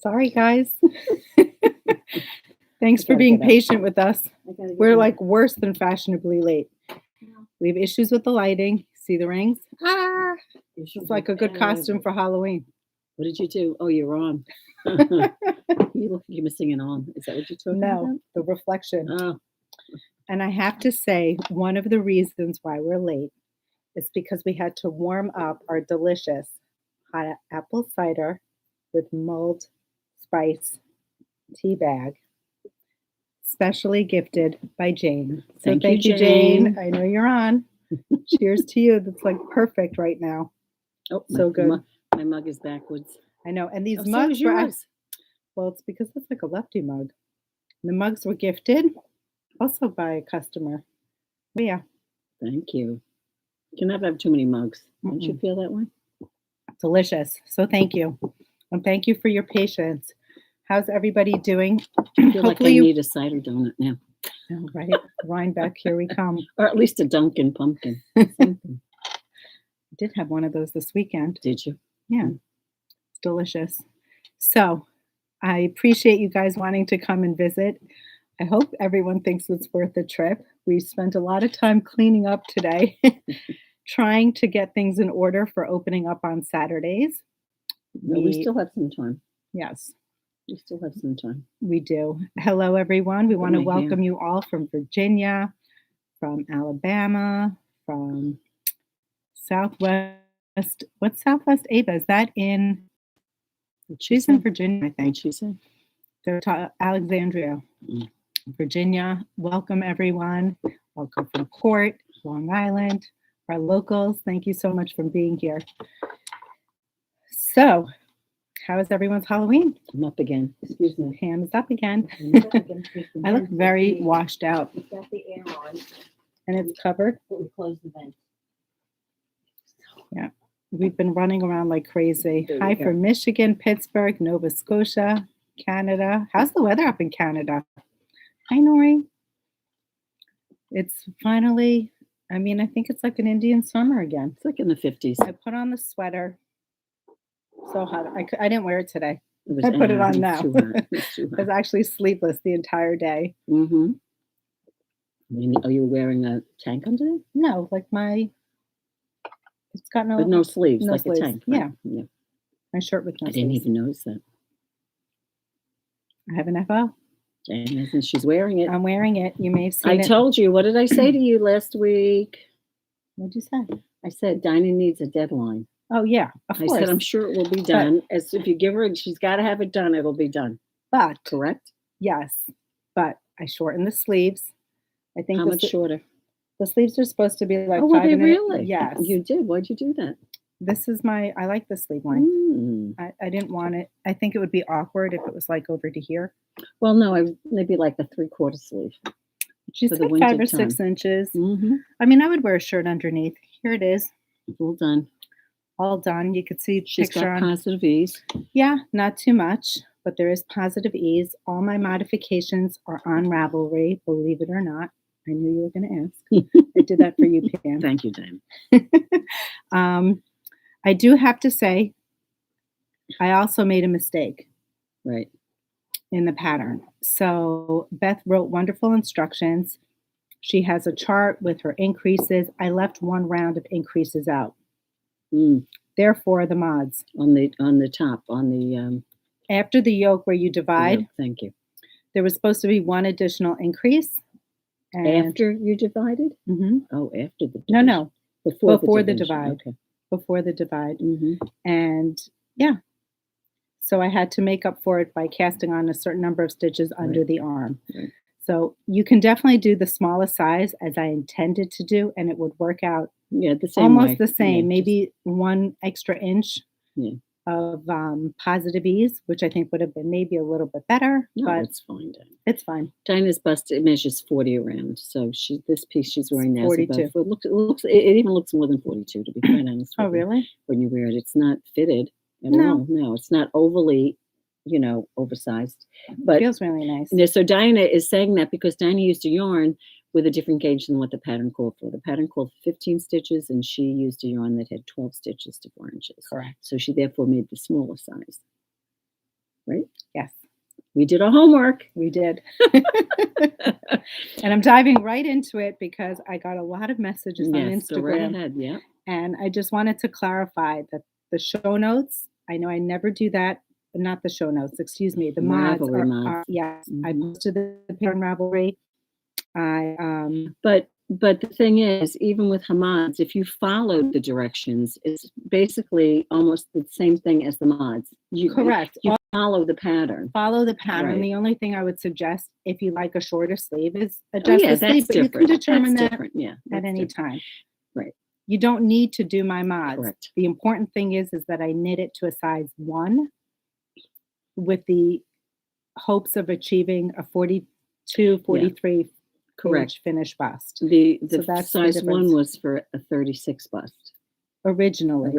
Sorry, guys. Thanks for being patient with us. We're like worse than fashionably late. We have issues with the lighting. See the rings? Ah! It's like a good costume for Halloween. What did you do? Oh, you're on. You look like you're missing an arm. Is that what you're talking about? No, the reflection. Oh. And I have to say, one of the reasons why we're late is because we had to warm up our delicious hot apple cider with mulled spice tea bag, specially gifted by Jane. So thank you, Jane. I know you're on. Cheers to you. That's like perfect right now. Oh, so good. My mug is backwards. I know. And these mugs so were, well, it's because it's like a lefty mug. The mugs were gifted also by a customer. Well, yeah. Thank you. You can never have too many mugs. Don't you feel that way? Delicious. So thank you. And thank you for your patience. How's everybody doing? I feel like I need a cider donut now. Oh, right. Rhinebeck, here we come. Or at least a Dunkin' pumpkin. Something. I did have one of those this weekend. Did you? Yeah. It's delicious. So I appreciate you guys wanting to come and visit. I hope everyone thinks it's worth the trip. We spent a lot of time cleaning up today, trying to get things in order for opening up on Saturdays. We still have some time. Yes. We still have some time. We do. Hello, everyone. We want to welcome you all from Virginia, from Alabama, from Southwest. What's Southwest Ava? Is that in? She's in Virginia, I think. She's in. They're Alexandria, Virginia. Welcome, everyone. Welcome from Port, Long Island, our locals. Thank you so much for being here. So, how is everyone's Halloween? I'm up again. Excuse me. Ham is up again. I look very washed out. We've got the air on. And it's covered? But we closed the vent. Yeah. We've been running around like crazy. Hi from Michigan, Pittsburgh, Nova Scotia, Canada. How's the weather up in Canada? Hi, Nori. It's finally, I think it's like an Indian summer again. It's like in the 50s. I put on the sweater. So hot. I didn't wear it today. I put it on now. I was actually sleepless the entire day. Mm-hmm. Are you wearing a tank under it? No, like it's got no sleeves, no like sleeves. A tank. Right? Yeah. My shirt with no sleeves. I didn't even notice that. I have an FO. Jane, she's wearing it. I'm wearing it. You may have seen it. I told you. What did I say to you last week? What did you say? I said Dina needs a deadline. Oh, yeah, of course. I said, I'm sure it will be done. As if you give her, she's got to have it done, it'll be done. But, correct? Yes, but I shortened the sleeves. I think how much shorter? The sleeves are supposed to be like 5 were they really? Yes. You did. Why'd you do that? This is I like the sleeve line. I didn't want it. I think it would be awkward if it was like over to here. Well, no, maybe like a 3/4 sleeve. She said 5 or 6 inches. Mm-hmm. I would wear a shirt underneath. Here it is. All done. All done. You could see she's got positive ease. Yeah, not too much, but there is positive ease. All my modifications are on Ravelry, believe it or not. I knew you were going to ask. I did that for you, Pam. Thank you, Dana. I do have to say, I also made a mistake. Right. In the pattern. So Beth wrote wonderful instructions. She has a chart with her increases. I left one round of increases out. Therefore, the mods on the top on the after the yoke where you divide. Thank you. There was supposed to be one additional increase. And after you divided? Mm-hmm. Oh, after the division. No, before the divide. Okay. Before the divide. Mm-hmm. And yeah, so I had to make up for it by casting on a certain number of stitches under the arm. Right. So you can definitely do the smallest size as I intended to do, and it would work out. Yeah, the same almost way. The same, maybe 1 extra inch of positive ease, which I think would have been maybe a little bit better. No, but it's fine, Dina. It's fine. Dina's bust measures 40 around, so this piece she's wearing now 42. It even looks more than 42, to be quite honest. Oh, really? When you wear it, it's not fitted at all. No, it's not overly, oversized. But it feels really nice. So Dina is saying that because Dina used a yarn with a different gauge than what the pattern called for. The pattern called 15 stitches, and she used a yarn that had 12 stitches to 4 inches. Correct. So she therefore made the smaller size. right? Yes, We did our homework. we did. And I'm diving right into it because I got a lot of messages on Yes, go right Instagram. ahead. Yeah. And I just wanted to clarify that the show notes, I know I never do that, not the show notes, excuse me, the mods Ravelry are, mods. yes, I Mhm. posted the pair on Ravelry. But the thing is, even with Hamad's, if you followed the directions, it's basically almost the same thing as the mods. Correct. You follow the pattern. Follow the pattern. Right. The only thing I would suggest, if you like a shorter sleeve, is Oh, adjust yeah, the sleeve, that's but you different. can determine That's that different. Yeah, at that's any different. time. Right. You don't need to do my mods. Correct. The important thing is that I knit it to a size 1 with the hopes of achieving a 42, 43 Correct. page finished bust. The So that's the size difference. 1 was for a 36 bust Originally.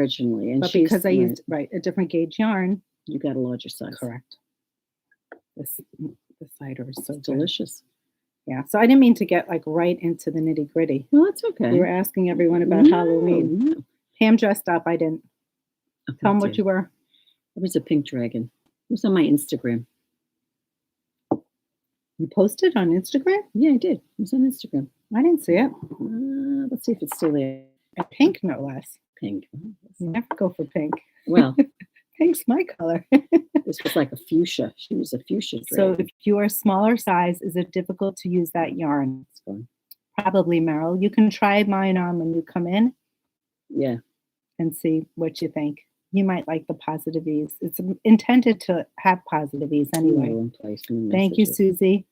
and But she's because I right, used a different gauge yarn. you got a larger size. Correct. The cider is so It's good. delicious. Yeah. So I didn't mean to get like right into the nitty gritty. Well, that's okay. You were asking everyone about Halloween. No. Pam dressed up. I didn't. Oh, Tell them I what did. you were. It was a pink dragon. It was on my Instagram. You posted on Instagram? Yeah, I did. It was on Instagram. I didn't see it. Let's see if it's still there. And pink, no less. Pink. You never go for pink. Well, Pink's my color. this was like a fuchsia. She was a fuchsia So dragon. if you are smaller size, is it difficult to use that yarn? It's fun. Probably, Meryl. You can try mine on when you come in Yeah. and see what you think. You might like the positive ease. It's intended to have positive ease anyway. In place in the Thank you, messages. Susie.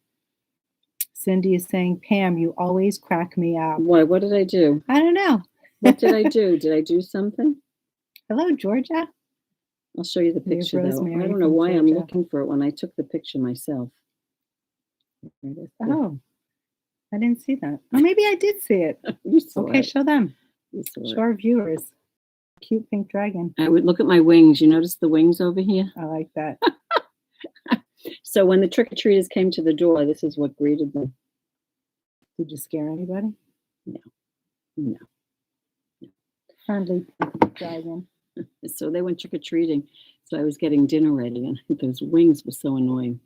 Cindy is saying, Pam, you always crack me up. Why? What did I do? I don't know. What did I do? Did I do something? Hello, Georgia. I'll show you the Here's picture, though. Rosemary I don't know from why I'm Georgia. looking for it when I took the picture myself. There it is. Oh, I didn't see that. Oh, maybe I did see it. You saw Okay, it. show them. You saw Show it. our viewers. Cute pink dragon. I would look at my wings. You notice the wings over here? I like that. So when the trick-or-treaters came to the door, this is what greeted them. Did you scare anybody? No. Friendly pink dragon. So they went trick-or-treating. So I was getting dinner ready, and those wings were so annoying.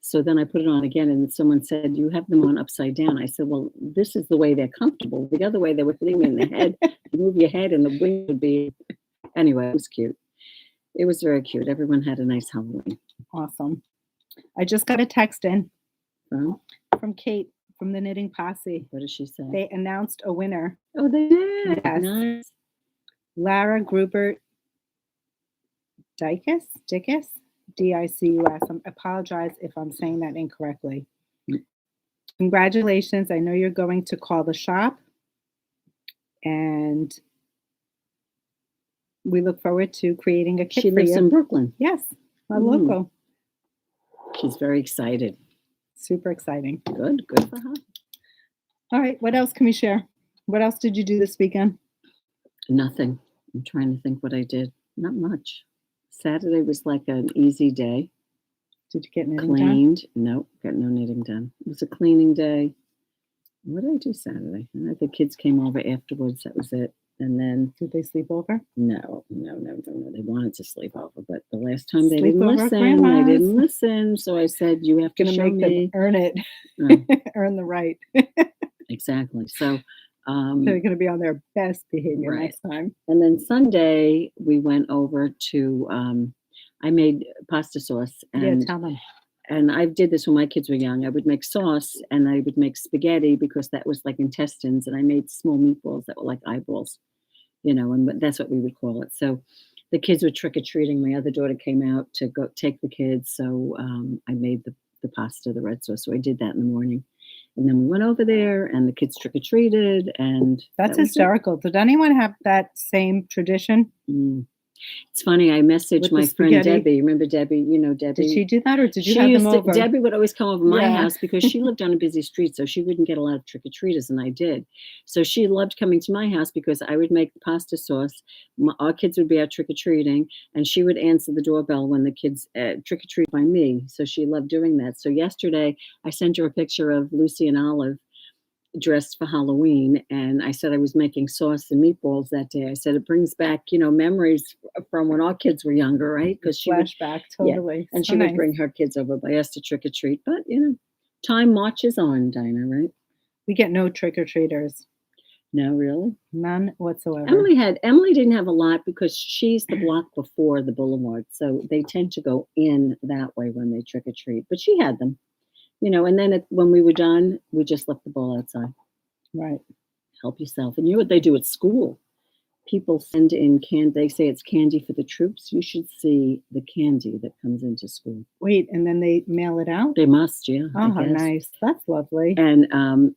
So then I put it on again, and someone said, you have them on upside down. I said, well, this is the way they're comfortable. The other way, they were hitting me in the head. You move your head, and the wing would be... Anyway, it was cute. It was very cute. Everyone had a nice Halloween. Awesome. I just got a text in From Kate from the Knitting Posse. what did she say? They announced a winner. Oh, they did. Yes. Nice. Lara Grubert Dicus, Dicus, D-I-C-U-S. I apologize if I'm saying that incorrectly. Congratulations. I know you're going to call the shop, and we look forward to creating a kit She for lives you. in Brooklyn. Yes, my Mm. local. She's very excited. Super exciting. Good for her. All right, what else can we share? What else did you do this weekend? Nothing. I'm trying to think what I did. Not much. Saturday was like an easy day. Did you get knitting done? Cleaned. Nope, got no knitting done. It was a cleaning day. What did I do Saturday? The kids came over afterwards. That was it. And then, Did they sleep over? no. They wanted to sleep over, but the last time they Sleep didn't over at listen. Grandma's. They didn't listen. So I said, you have to Gonna show make me. them earn it, Oh, earn the right. exactly. So, They're going to be on their best behavior Right. next time. and then Sunday we went over to, I made pasta sauce, and Tell them. and I did this when my kids were young. I would make sauce and I would make spaghetti because that was like intestines, and I made small meatballs that were like eyeballs, and that's what we would call it. So the kids were trick-or-treating. My other daughter came out to go take the kids. So I made the pasta, the red sauce. So I did that in the morning. And then we went over there and the kids trick-or-treated, and That's that was it. hysterical. Did anyone have that same tradition? It's funny. I messaged With my the friend spaghetti? Debbie. Remember Debbie? Debbie. Did she do that, or did you She have them used to, over? Debbie would always come over my Yeah. house because she lived on a busy street, so she wouldn't get a lot of trick-or-treaters, and I did. So she loved coming to my house because I would make the pasta sauce. Our kids would be out trick-or-treating, and she would answer the doorbell when the kids trick-or-treat by me. So she loved doing that. So yesterday, I sent her a picture of Lucy and Olive, dressed for Halloween, and I said I was making sauce and meatballs that day. I said it brings back, memories from when our kids were younger, right? Because she would, Flashback, totally. and So she would nice. bring her kids over by us to trick or treat. But time marches on, Dinah, right? We get no trick-or-treaters. No, really? None whatsoever. Emily didn't have a lot because she's the block before the boulevard. So they tend to go in that way when they trick or treat. But she had them, and then when we were done, we just left the bowl outside. Right. Help yourself. And you know what they do at school? People send in candy. They say it's candy for the troops. You should see the candy that comes into school. Wait, and then they mail it out? They must, yeah. Oh, how nice. That's lovely. And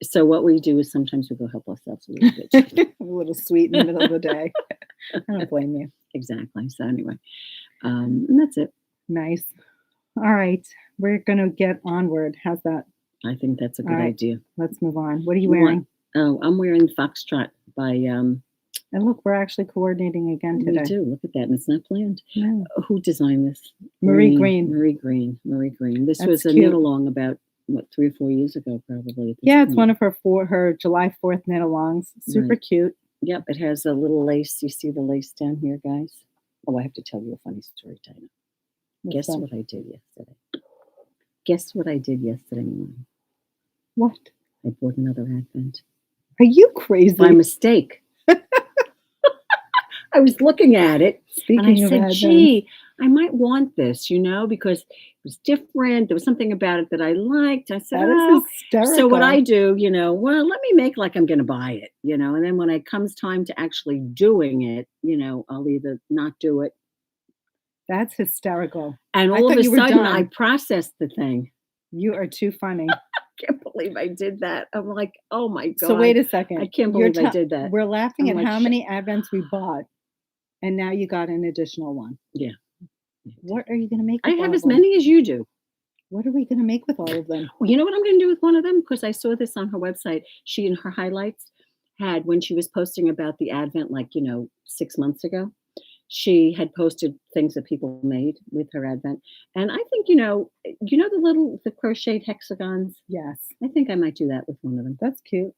so what we do is sometimes we go help ourselves a little bit. A little sweet in the middle of the day. I don't blame you. Exactly. So anyway, and that's it. Nice. All right. We're going to get onward. How's that? I think that's a good idea. Let's move on. What are you wearing? Oh, I'm wearing Foxtrot by... and look, we're actually coordinating again today. We do. Look at that. And it's not planned. No. Who designed this? Marie Greene. Marie Greene. This That's was a cute. knit along about, 3 or 4 years ago, probably. Yeah, it's one of her July 4th knit alongs. Super cute. Yep, it has a little lace. You see the lace down here, guys? Oh, I have to tell you a funny story, Dina. Guess what I did yesterday? Guess what I did yesterday morning? What? I bought another Advent. Are you crazy? By mistake. I was looking at it and I said, gee, I might want this, because it was different. There was something about it that I liked. I said, that is hysterical. So what I do, well, let me make like I'm going to buy it, and then when it comes time to actually doing it, I'll either not do it. That's hysterical. And all of a sudden I processed the thing. You are too funny. I can't believe I did that. I'm like, oh my God. So wait a second. I can't believe I did that. We're laughing at how many Advents we bought. And now you got an additional one. Yeah. What are you going to make with I have as many as you do. What are we going to make with all of them? Well, you know what I'm going to do with one of them? Because I saw this on her website. She, in her highlights, had, when she was posting about the Advent, 6 months ago, she had posted things that people made with her Advent. And I think, the crocheted hexagons? Yes. I think I might do that with one of them. That's cute.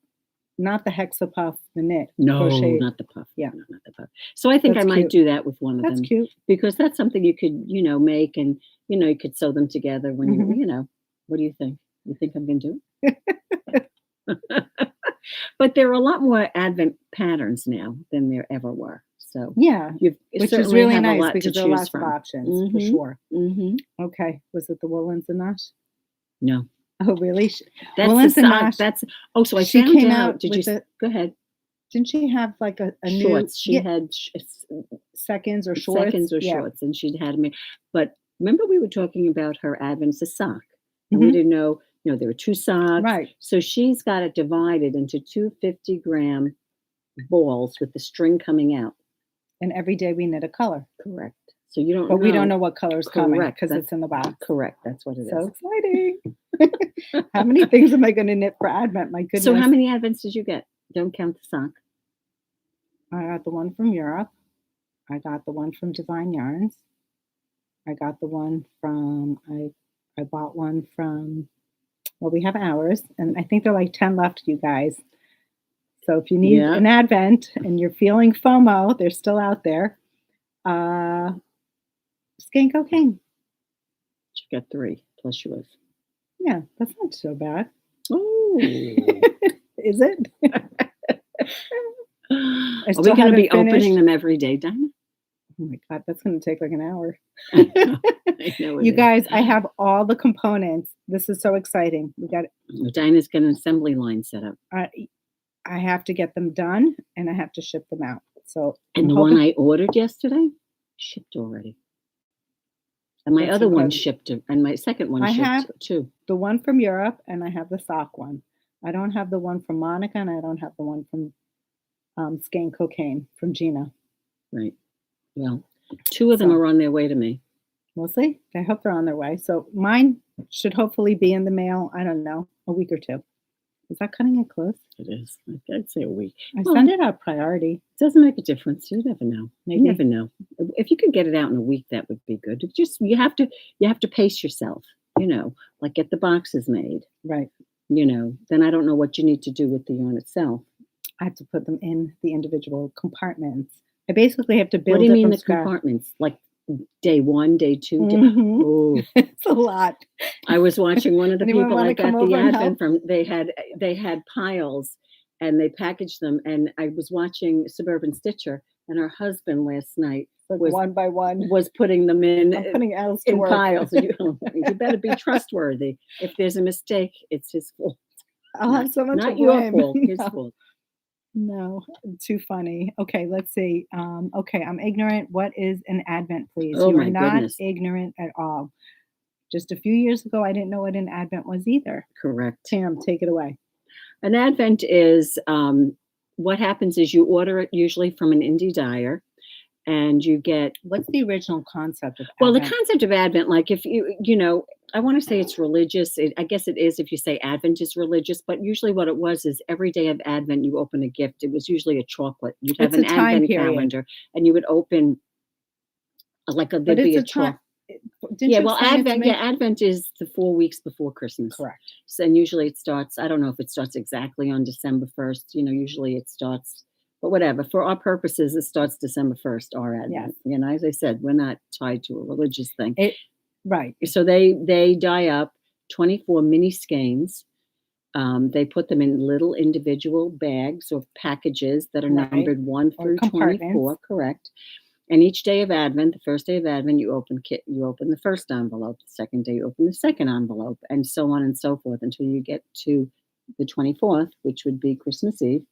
Not the hexapuff, the knit. No, crocheted. not the puff. Yeah. No, not the puff. So I think I might do that with one of them. That's cute. Because that's something you could, make and, you could sew them together when you, what do you think? You think I'm going to do it? But there are a lot more Advent patterns now than there ever were. So yeah, which is really nice because there are lots of options for sure. Mm-hmm. Okay, was it the woolens and Nosh? No. Oh, really? That's woolens the and sock. Nosh. That's so. I she found came out. Did you go ahead? Didn't she have like a shorts? New, she had seconds or shorts. Seconds or shorts, and she'd had me. But remember, we were talking about her Advent as a sock, and we didn't know. There were 2 socks. Right. So she's got it divided into 2 50-gram balls with the string coming out. And every day we knit a color. Correct. So you don't. But we don't know what color's coming because it's in the box. Correct. That's what it is. So exciting. How many things am I going to knit for Advent? My goodness. So how many Advents did you get? Don't count the sock. I got the one from Europe. I got the one from Divine Yarns. I got the one from, I bought one from, well, we have ours. And I think there are like 10 left, you guys. So if you need an Advent and you're feeling FOMO, they're still out there. Skin Cocaine. She got 3 plus yours. Yeah, that's not so bad. Oh. Is it? Are we going to be opening them every day, Dina? Oh my God, that's going to take like an hour. I know you guys, I have all the components. This is so exciting. We got Dina's got an assembly line set up. I have to get them done and I have to ship them out. So and the one I ordered yesterday shipped already. And my other one shipped, and my second one shipped too. The one from Europe, and I have the sock one. I don't have the one from Monica, and I don't have the one from Skin Cocaine from Gina. Right. Well, 2 of them are on their way to me. We'll see. I hope they're on their way. So mine should hopefully be in the mail, I don't know, a week or 2. Is that cutting it close? It is. I'd say a week. I send it out priority. It doesn't make a difference. You never know. Maybe. You never know. If you could get it out in a week, that would be good. It's just you have to pace yourself. Like get the boxes made. Right. then I don't know what you need to do with the yarn itself. I have to put them in the individual compartments. I basically have to build. What do you it mean from the scratch. compartments? Like day 1, day 2? Mhm. Oh, It's a lot. I was watching one of the Anyone people wanna I come got the over and advent help? from. They had piles, and they packaged them. And I was watching Suburban Stitcher, and her husband last night was one by one. was putting them in I'm putting L's to in work. piles. You better be trustworthy. If there's a mistake, it's his fault. I'll have someone to Not your blame. fault, his No. fault. No, too funny. Okay, let's see. Okay, I'm ignorant. What is an advent, please? Oh, You are my not goodness. ignorant at all. Just a few years ago, I didn't know what an advent was either. Correct. Tam, take it away. An advent is what happens is you order it usually from an indie dyer, and you get. What's the original concept of Well, advent? the concept of advent, like if I want to say it's religious. I guess it is if you say advent is religious, but usually what it was is every day of advent you open a gift. It was usually a chocolate. You'd have It's an a time advent period. calendar, and you would open But there'd be it's a a time. chocolate. Didn't Yeah, you well, explain it to Advent. me? Yeah, Advent is the 4 weeks before Christmas. Correct. So, and usually it starts. I don't know if it starts exactly on December 1st. Usually it starts, but whatever. For our purposes, it starts December 1st. Our Advent. Yes. As I said, we're not tied to a religious thing. Right. So they dye up 24 mini skeins. They put them in little individual bags or packages that are Right. numbered 1 Or through 24. compartments. Correct. And each day of Advent, the first day of Advent, you open the first envelope. The second day, you open the second envelope, and so on and so forth until you get to the 24th, which would be Christmas Eve.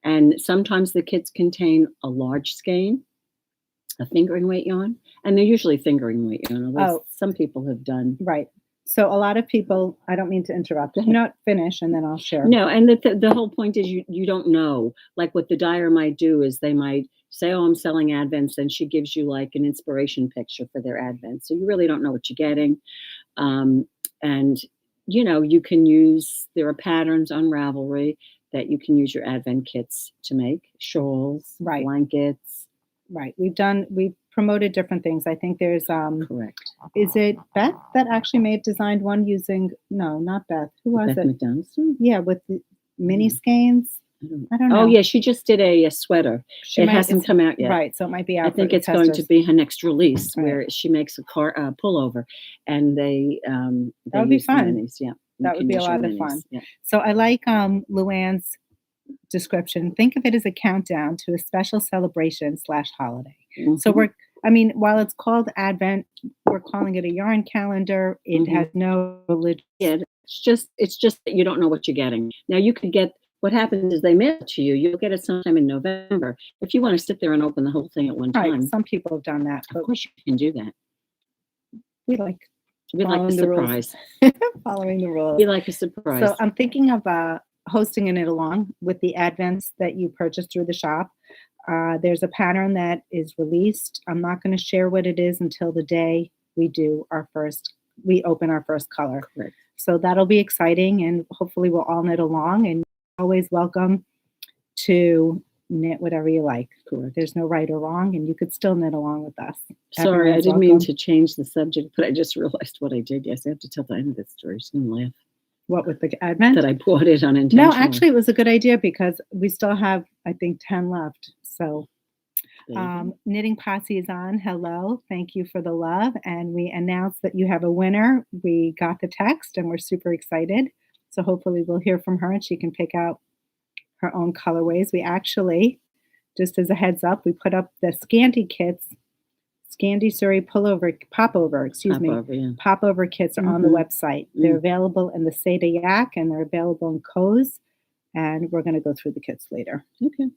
And sometimes the kits contain a large skein, a fingering weight yarn, and they're usually fingering weight yarn. Although some people have done. Right. So a lot of people, I don't mean to interrupt. Not finish, and then I'll share. No, and the whole point is you don't know. Like what the dyer might do is they might say, "Oh, I'm selling Advents," and she gives you like an inspiration picture for their Advent. So you really don't know what you're getting. And you can use. There are patterns on Ravelry that you can use your Advent kits to make shawls, Right. blankets. Right. We've promoted different things. I think there's Correct. Is it Beth that actually designed one using? No, not Beth. Who was Beth it? MacDonaldstone? Yeah, with the mini skeins. I don't know. Oh yeah, she just did a sweater. It hasn't come out yet. Right, so it might be out. I think for it's going to testers. be her next release, Right. where she makes a pullover, and they That would be use the fun. minis. Yeah, That would be a lot of minis. fun. Yeah. So I like Luann's description. Think of it as a countdown to a special celebration / holiday. So Mhm. while it's called Advent, we're calling it a yarn calendar. It has no religion. Yeah, it's just that you don't know what you're getting. Now you could get. What happens is they mail it to you. You'll get it sometime in November. If you want to sit there and open the whole thing at one Right. time, Some people have done that, of but course you can do that. we like We like a following the rules. surprise. Following the rules. We like a surprise. So I'm thinking of hosting a knit along with the Advents that you purchase through the shop. There's a pattern that is released. I'm not going to share what it is until the day we open our first color. Correct. So that'll be exciting, and hopefully we'll all knit along, and you're always welcome to knit whatever you like. Correct. There's no right or wrong, and you could still knit along with us. Sorry, I Everyone's didn't mean welcome. to change the subject, but I just realized what I did. Yes, I have to tell the end of this story. She's going to laugh What, with the Advent? that I bought it unintentionally. No, actually, it was a good idea because we still have, I think, 10 left. So Knitting Posse is on. Hello. Thank you for the love. And we announced that you have a winner. We got the text and we're super excited. So hopefully we'll hear from her and she can pick out her own colorways. We actually, just as a heads up, we put up the Scandi kits, Scandi Suri Popover kits are on the website. They're available in the Seda Yak and they're available in Cows. And we're going to go through the kits later. Okay.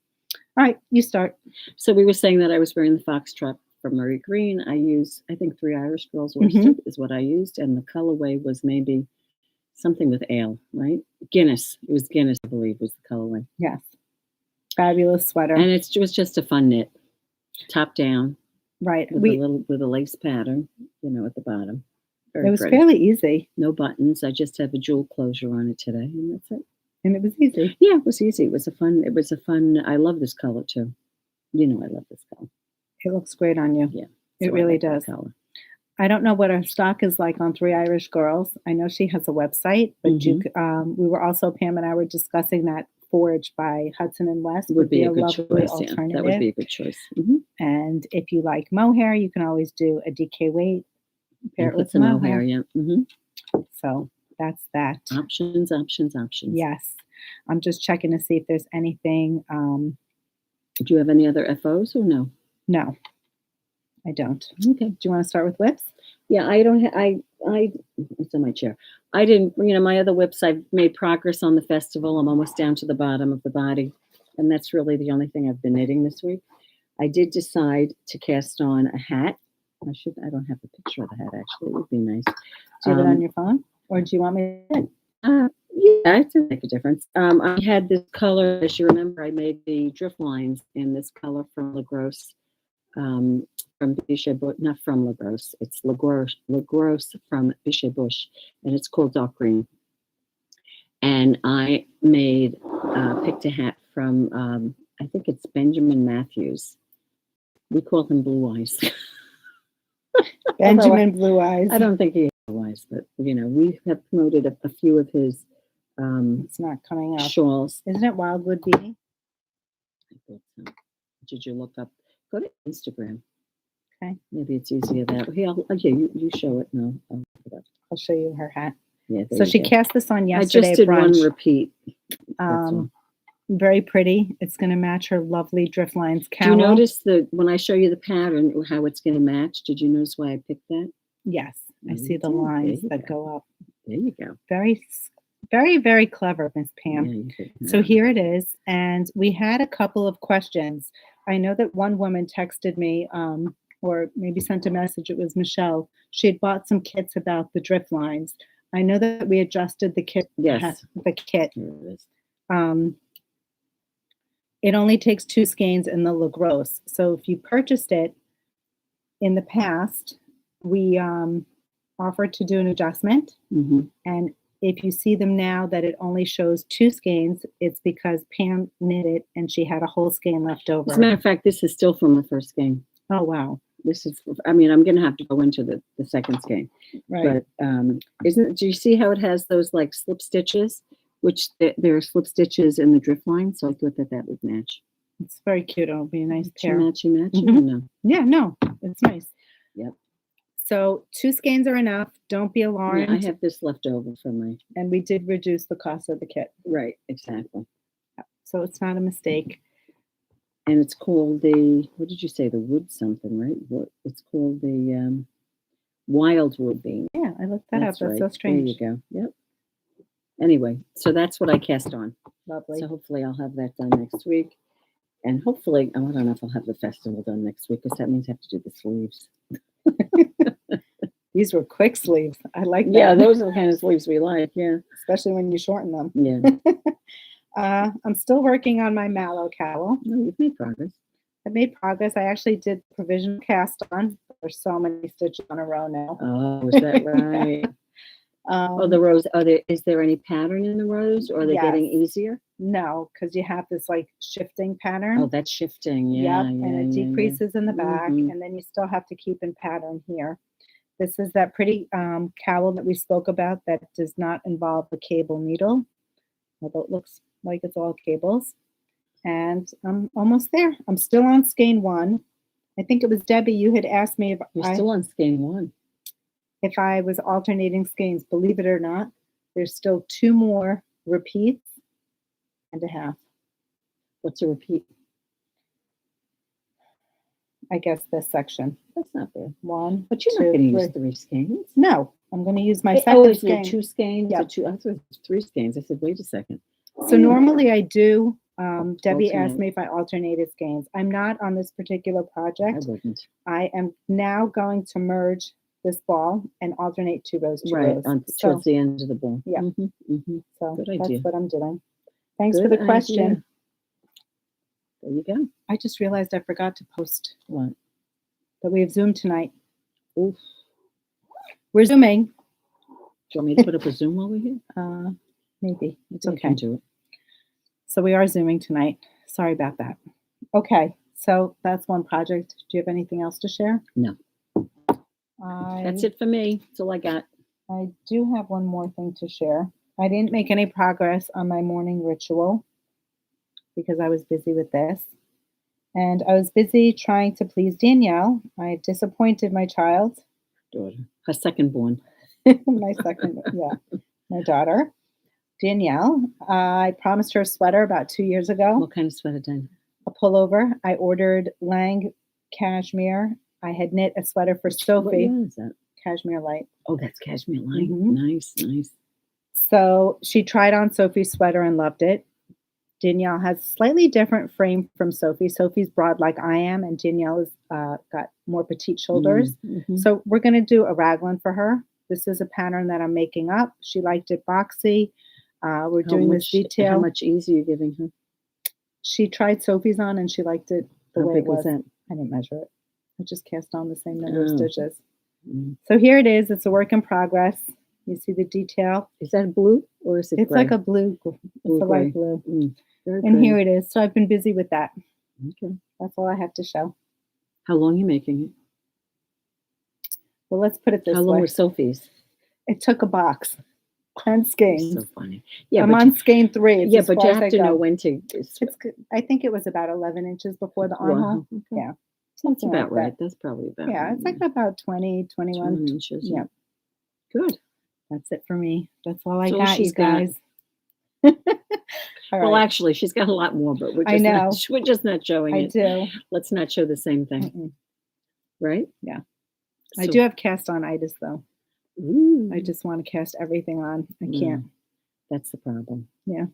All right, you start. So we were saying that I was wearing the Foxtrot from Marie Greene. I used, I think, 3 Irish Girls worsted is what I used. And the colorway was maybe something with ale, right? Guinness. It was Guinness, I believe, was the colorway. Yes. Fabulous sweater. And it was just a fun knit. Top down. Right. With a lace pattern, at the bottom. It was fairly easy. No buttons. I just have a jewel closure on it today, and that's it. And it was easy. Yeah, it was easy. It was a fun. I love this color too. I love this color. It looks great on you. Yeah. It really does. Color. I don't know what our stock is like on Three Irish Girls. I know she has a website, but we were also, Pam and I were discussing that Forge by Hudson and West would be a good lovely choice. Yeah, that would be a good choice. And if you like mohair, you can always do a DK weight, pair it with some mohair. Yeah. So that's that. Options. Yes. I'm just checking to see if there's anything. Do you have any other FOs or no? No, I don't. Okay. Do you want to start with whips? Yeah, I don't have, it's in my chair. I didn't, my other whips, I've made progress on the festival. I'm almost down to the bottom of the body. And that's really the only thing I've been knitting this week. I did decide to cast on a hat. I don't have a picture of the hat, actually. It would be nice. Do you have it on your phone? Or do you want me to? Yeah, it doesn't make a difference. I had this color, as you remember, I made the drift lines in this color from Gros. From Biches, not from Gros. It's Gros from Biches Bush, and it's called dark green. And I picked a hat from, I think it's Benjamin Mathews. We call him Blue Eyes. Benjamin Blue Eyes. I don't think he has blue eyes, but we have promoted a few of his. It's not coming up. Shawls. Isn't it Wildwood Beanie? I thought so. Did you look up? Go to Instagram. Okay. Maybe it's easier that way. You show it. No, I'll show you her hat. Yeah. So she cast this on yesterday. I just did brunch. one repeat. Very pretty. It's going to match her lovely drift lines cowl. Do you notice when I show you the pattern, how it's going to match? Did you notice why I picked that? Yes. I see the lines that go up. There you go. Very, very, very clever, Miss Pam. Yeah, so here it is. And we had a couple of questions. I know that one woman texted me, or maybe sent a message. It was Michelle. She had bought some kits about the drift lines. I know that we adjusted the kit. Yes. The kit. Here it is. It only takes 2 skeins in the Gros. So if you purchased it in the past, we offered to do an adjustment. And if you see them now that it only shows 2 skeins, it's because Pam knit it and she had a whole skein left over. As a matter of fact, this is still from the first skein. Oh, wow. This is, I'm going to have to go into the second skein. Right. But do you see how it has those like slip stitches? Which there are slip stitches in the drift line, so I thought that would match. It's very cute. It'll be a nice pair. Matchy. No? Yeah, no, it's nice. Yep. So 2 skeins are enough. Don't be alarmed. Yeah, I have this left over from my. And we did reduce the cost of the kit. Right, exactly. So it's not a mistake. And it's called what did you say? The wood something, right? It's called the Wildwood bean. Yeah, I looked that up. That's so strange. There you go. Yep. Anyway, so that's what I cast on. Lovely. So hopefully I'll have that done next week. And hopefully, I don't know if I'll have the festival done next week, because that means I have to do the sleeves. These were quick sleeves. I like that. Yeah, those are the kind of sleeves we like, yeah. Especially when you shorten them. Yeah. I'm still working on my Mallow cowl. Oh, you've made progress. I've made progress. I actually did provisional cast on. There's so many stitches on a row now. Oh, is that right? The rows, is there any pattern in the rows, or are they getting easier? No, because you have this like shifting pattern. Oh, that's shifting, yeah. Yep, and it decreases in the back, and then you still have to keep in pattern here. This is that pretty cowl that we spoke about that does not involve the cable needle, although it looks like it's all cables. And I'm almost there. I'm still on skein 1. I think it was Debbie, you had asked me if You're still on skein 1. If I was alternating skeins. Believe it or not, there's still 2 more repeats and a half. What's a repeat? I guess this section. That's not bad. 1, but you're not going to use 3 skeins. No, I'm going to use my second skein. 2 skeins? Yeah. I thought it was 3 skeins. I said, wait a second. So normally I do. Debbie asked me if I alternated skeins. I'm not on this particular project. I wouldn't. I am now going to merge this ball and alternate 2 rows, 2 rows. Towards the end of the ball. Yeah. So good that's idea. what I'm doing. Thanks for the question. Idea. There you go. I just realized I forgot to post what? That we have Zoom tonight. Oof. We're Zooming. Do you want me to put up a Zoom while we're here? Maybe. It's I okay. can do it. So we are Zooming tonight. Sorry about that. Okay. So that's one project. Do you have anything else to share? No. That's it for me. That's all I got. I do have one more thing to share. I didn't make any progress on my morning ritual because I was busy with this. And I was busy trying to please Danielle. I disappointed my child. Daughter. Her second born. My daughter, Danielle. I promised her a sweater about 2 years ago. What kind of sweater, Dina? A pullover. I ordered Lang cashmere. I had knit a sweater for Sophie. What year is that? Cashmere light. Oh, that's cashmere light. Mhm. Nice, nice. So she tried on Sophie's sweater and loved it. Danielle has slightly different frame from Sophie. Sophie's broad like I am, and Danielle has got more petite shoulders. Mm-hmm. So we're going to do a raglan for her. This is a pattern that I'm making up. She liked it boxy. We're doing this detail. How much ease are you giving her? She tried Sophie's on and she liked it the How way big it was. that? I didn't measure it. I just cast on the same number of stitches. Mm. So here it is. It's a work in progress. You see the detail. Is that blue or is it It's gray? like a blue. It's a gray. light blue. Mm. Very And pretty. here it is. So I've been busy with that. Okay. That's all I have to show. How long are you making it? Well, let's put it this How long way. was Sophie's? It took a box. 10 skeins. So funny. Yeah, I'm but on skein 3. It's yeah, as but far you as I have to go. know when to. It's good. I think it was about 11 inches before the armhole. Okay. Yeah. That's Something about like right. that. That's probably about Yeah, right. it's like about 20, 21. 20 inches. Yeah. Good. That's it for me. That's all I That's all got, she's you guys. All Well, right. actually, she's got a lot more, but we're I just know. not, we're just not showing I it. do. Let's not show the same thing, Mm-mm. right? Yeah. I do have cast on itis though. Ooh, I just want to cast everything on. I Yeah. can't. That's the problem. Yeah.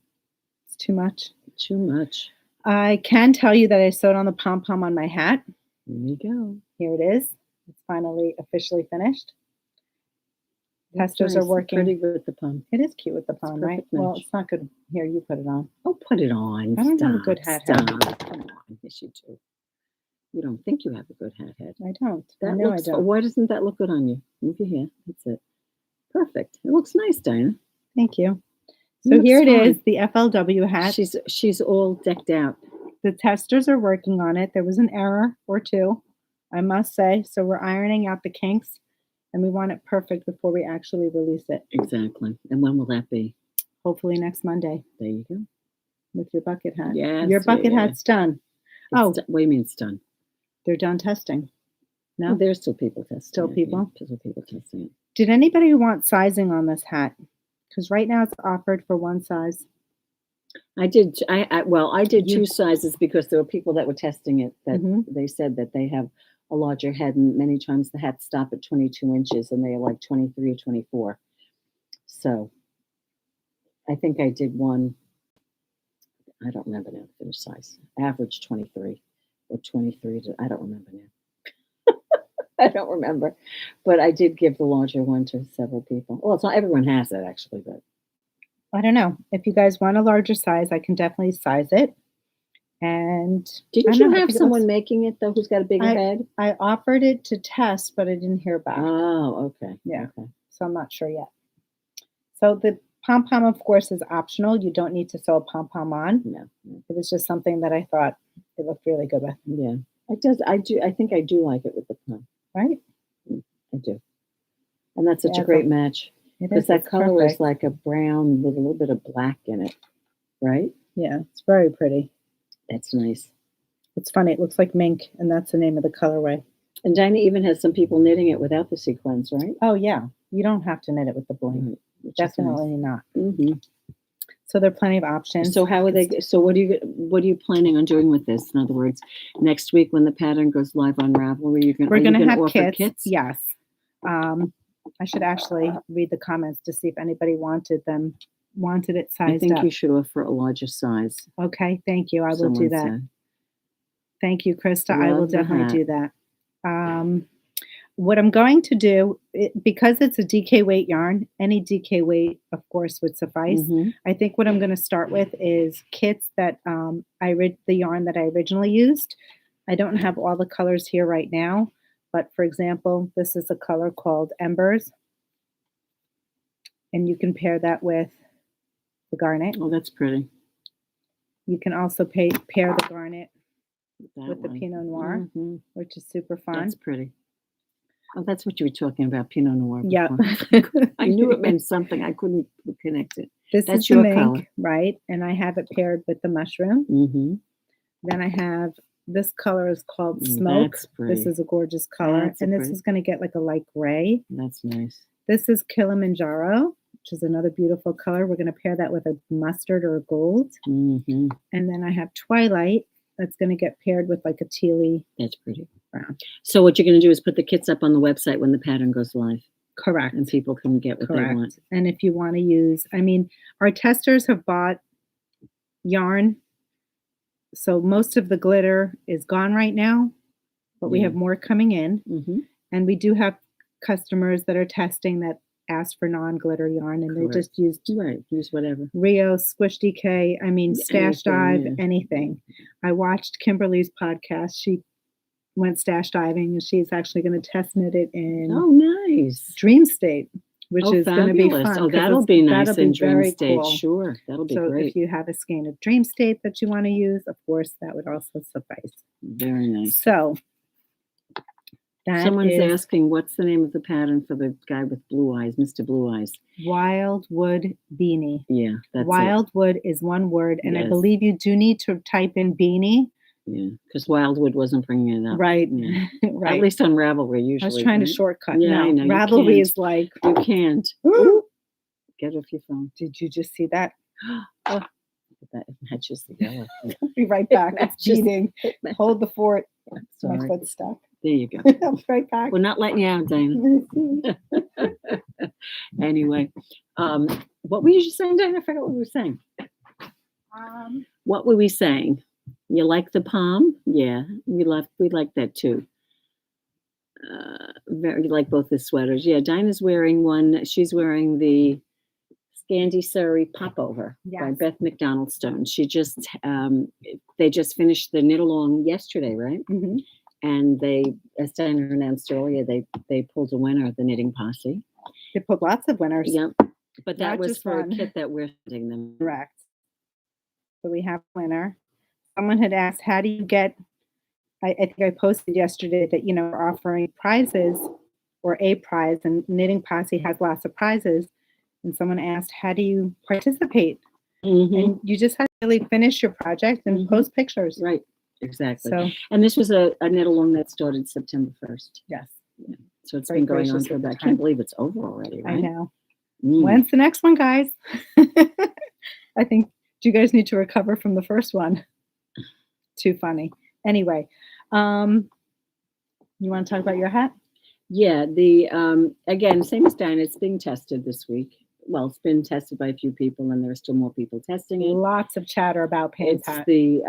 It's too much. Too much. I can tell you that I sewed on the pom-pom on my hat. There you go. Here it is. It's finally officially finished. That's Testers are nice. working. Pretty with the pom. It is cute with the pom, right? perfect Well, match. it's not good. Here, you put it on. Oh, put it on. I don't have a Stop, good hat head. Stop. Come on. Yes, you do. You don't think you have a good hat head. I don't. I That know looks. I don't. Why doesn't that look good on you? Move your hair. That's it. Perfect. It looks nice, Dina. Thank you. It So looks here it fine. is, the FLW hat. She's all decked out. The testers are working on it. There was an error or two, I must say. So we're ironing out the kinks, and we want it perfect before we actually release it. Exactly. And when will that be? Hopefully next Monday There you go. with your bucket hat. Yes, Your bucket yeah. hat's done. What do you mean it's done? They're done testing. No? Oh, there's still people testing. Still it, people? Yeah, still people testing it. Did anybody want sizing on this hat? Because right now it's offered for one size. I did. I did You- 2 sizes because there were people that were testing it that Mhm. they said that they have a larger head, and many times the hats stop at 22 inches and they are like 23 or 24. So I think I did one. I don't remember now the finished size. Average 23 or 23. I don't remember now. I don't remember, but I did give the larger one to several people. Well, it's not everyone has it actually, but I don't know. If you guys want a larger size, I can definitely size it. And didn't I you don't know, I have think it someone was- making it though who's got a bigger head? I offered it to test, but I didn't hear back. Oh, okay. Yeah. Okay. So I'm not sure yet. So the pom-pom, of course, is optional. You don't need to sew a pom-pom on. No. No. It was just something that I thought it looked really good with, Yeah. It does. I do. I think I do like it with the pom. right? I do. And that's such Yeah, a it's great a- match It because is. that It's color is perfect. like a brown with a little bit of black in it, right? Yeah, it's very pretty. That's nice. It's funny. It looks like mink, and that's the name of the colorway. And Dina even has some people knitting it without the sequins, right? Oh, yeah. You don't have to knit it with the bling. Right, which is nice. Definitely not. Mhm. So there are plenty of options. So how are they? So what are you planning on doing with this? In other words, next week when the pattern goes live on Ravelry, We're going to have offer kits. Yes. I should actually read the comments to see if anybody wanted it I sized think up. you should offer a larger size. Okay, thank you. I will do someone that. said. Thank you, Krista. I will Love the definitely hat. do that. What I'm going to do, because it's a DK weight yarn, any DK weight, of course, would suffice. Mhm. I think what I'm going to start with is kits that the yarn that I originally used. I don't have all the colors here right now, but for example, this is a color called Embers, and you can pair that with the garnet. Oh, that's pretty. You can also pair the garnet That with the one. Pinot Noir, Mhm. which is super fun. That's pretty. Oh, that's what you were talking about, Pinot Noir. Yeah. before. I knew it meant something. I couldn't connect it. This That's is the your mink, color. right? And I have it paired with the mushroom. Mm-hmm. Then I have, this color is called Smoke. That's pretty. This is a gorgeous color. That's and this pretty. is going to get like a light gray. That's nice. This is Kilimanjaro, which is another beautiful color. We're going to pair that with a mustard or a gold. Mm-hmm. And then I have Twilight. That's going to get paired with like a tealy That's pretty. brown. So what you're going to do is put the kits up on the website when the pattern goes live. Correct. And people can get what they Correct. want. And if you want to use, I mean, our testers have bought yarn. So most of the glitter is gone right now, but we Yeah. have more coming in. Mm-hmm. And we do have customers that are testing that ask for non-glitter yarn, and Correct. they just used Right. Use whatever. Rio, Squish DK, I mean, Stash Anything, Dive, yeah. anything. I watched Kimberly's podcast. She went stash diving, and she's actually going to test knit it in Oh, nice. Dream State, which is going to be fabulous. fun. Oh, 'cause that'll be nice that'll in be Dream very State. cool. Sure. That'll be So great. if you have a skein of Dream State that you want to use, of course, that would also suffice. Very nice. So that Someone's is asking, what's the name of the pattern for the guy with blue eyes, Mr. Blue Eyes? Wildwood Beanie. Yeah, that's it. Wildwood is one word, and I Yes. believe you do need to type in Beanie. Yeah, because Wildwood wasn't bringing it up. Right, Yeah. right. At least on Ravelry, usually. I was trying to right? shortcut. Yeah, I know, No, you Ravelry can't. is like, You can't. Ooh, Get off your phone. did you just see that? Oh, that matches the yellow. I'll be right back. It's Just- cheating. Hold the fort. I'm My sorry. foot's stuck. There you go. I'll be right back. We're not letting you out, Dana. Anyway, what were you just saying, Dana? I forgot what we were saying. What were we saying? You like the palm? Yeah, we like that too. You like both the sweaters. Yeah, Dinah's wearing one. She's wearing the Scandi Suri Popover by Yes. Beth MacDonaldstone. She just they just finished the knit along yesterday, right? Mhm. And they, as Dinah announced earlier, they pulled a winner of the knitting posse. They put lots of winners. Yep. But that Not was just for one. a kit that we're sending them. Correct. So we have a winner. Someone had asked, how do you get, I think I posted yesterday that, we're offering prizes or a prize, and Knitting Posse has lots of prizes. And someone asked, how do you participate? Mhm. And you just have to really finish your project and Mhm. post pictures. Right. Exactly. So, And this was a knit along that started September 1st. yes, So it's Very been going on gracious for of the about, I time. can't believe it's over already, right? I know. Mm. When's the next one, guys? I think you guys need to recover from the first one. Too funny. Anyway, you want to talk about your hat? Yeah, the again, same as Dinah, it's being tested this week. Well, it's been tested by a few people, and there are still more people testing it. Lots of chatter about Pam's It's hat. the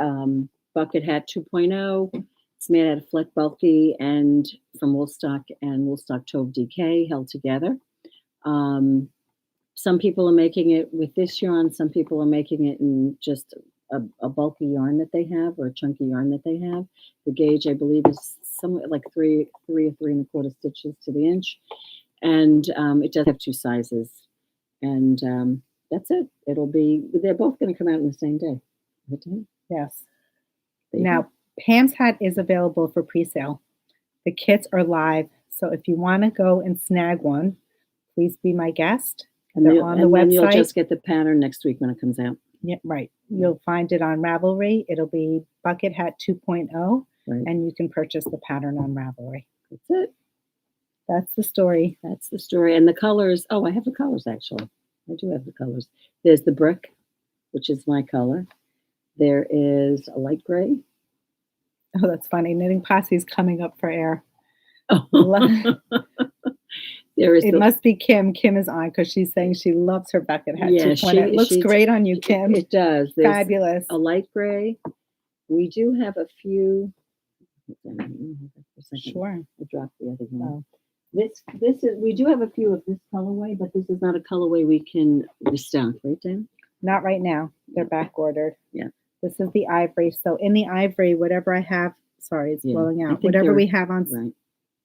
bucket hat 2.0. It's made out of fleck bulky and from Woolstock and Woolstock Tove DK held together. Some people are making it with this yarn. Some people are making it in just a bulky yarn that they have, or a chunky yarn that they have. The gauge, I believe, is somewhere like 3 or 3 1/4 stitches to the inch. And it does have 2 sizes. And that's it. They're both going to come out on the same day. Right, Dana? Yes. There you Now, go. Pam's hat is available for pre-sale. The kits are live. So if you want to go and snag one, please be my guest. And They're you'll- on the and then you'll website. just get the pattern next week when it comes out. Yeah, right. You'll find it on Ravelry. It'll be Bucket Hat 2.0, Right. and you can purchase the pattern on Ravelry. That's it. That's the story. That's the story. And the colors, I have the colors actually. I do have the colors. There's the brick, which is my color. There is a light gray. Oh, that's funny. Knitting Posse is coming up for air. There is It must be Kim. Kim is on because she's saying she loves her Bucket Hat Yeah, 2.0. It looks she- great on you, Kim. It does. There's Fabulous. a light gray. We do have a few. Hold on for a second. Sure. I dropped the other one. Oh. This is, we do have a few of this colorway, but this is not a colorway we can restock, right, Dan? Not right now. They're back ordered. Yeah. This is the ivory. So in the ivory, whatever I have, sorry, it's Yeah, blowing I out. think Whatever they're- we have on Right.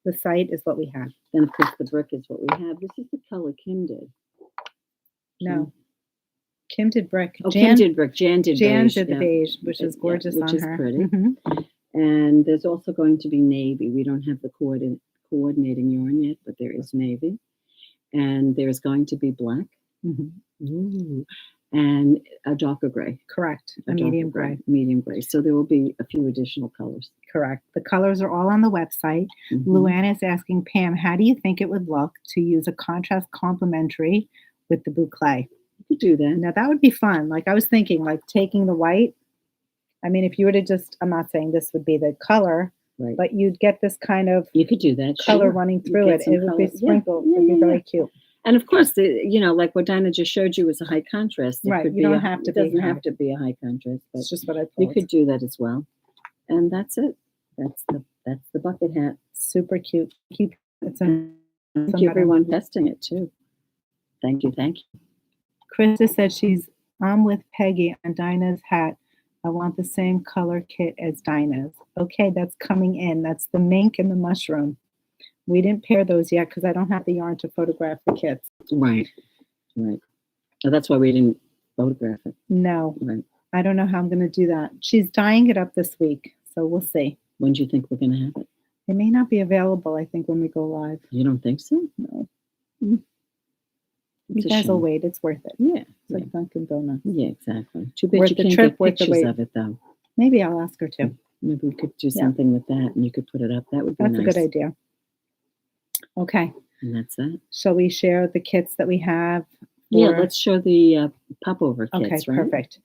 the site is what we have. Then of course the brick is what we have. This is the color Kim did. No. Kim did brick. Oh, Jan Kim did brick. Jan did Jan beige. did the yeah. beige, which is Yeah, gorgeous which on is her. pretty. Mhm. And there's also going to be navy. We don't have the coordinating yarn yet, but there is navy. And there's going to be black. Ooh. And a darker gray. Correct. A darker medium gray. Medium gray. So there will be a few additional colors. Correct. The colors are all on the website. Luann is asking, Pam, how do you think it would look to use a contrast complementary with the boucle? You could do that. Now, that would be fun. Like, I was thinking, like, taking the white. I mean, if you were to just, I'm not saying this would be the color, right, but you'd get this kind of you could do that color running through it. It would be sprinkled. It would be very cute. And of course, like what Dina just showed you was a high contrast. Right. You don't have to. It doesn't have to be a high contrast. But it's just what I thought. You could do that as well. And that's it. That's the bucket hat. Super cute. Thank you everyone testing it too. Thank you. Krista said I'm with Peggy on Dina's hat. I want the same color kit as Dina's. Okay, that's coming in. That's the mink and the mushroom. We didn't pair those yet because I don't have the yarn to photograph the kits. Right. So that's why we didn't photograph it. No. Right. I don't know how I'm going to do that. She's dyeing it up this week, so we'll see. When do you think we're going to have it? It may not be available, I think, when we go live. You don't think so? No. You guys will wait. It's worth it. Yeah. It's like Dunkin' Donuts. Yeah, exactly. Too bad you can't get pictures of it, though. Maybe I'll ask her to. Maybe we could do something with that, and you could put it up. That would be nice. That's a good idea. Okay. And that's it. Shall we share the kits that we have? Yeah, let's show the popover kits, right? Perfect.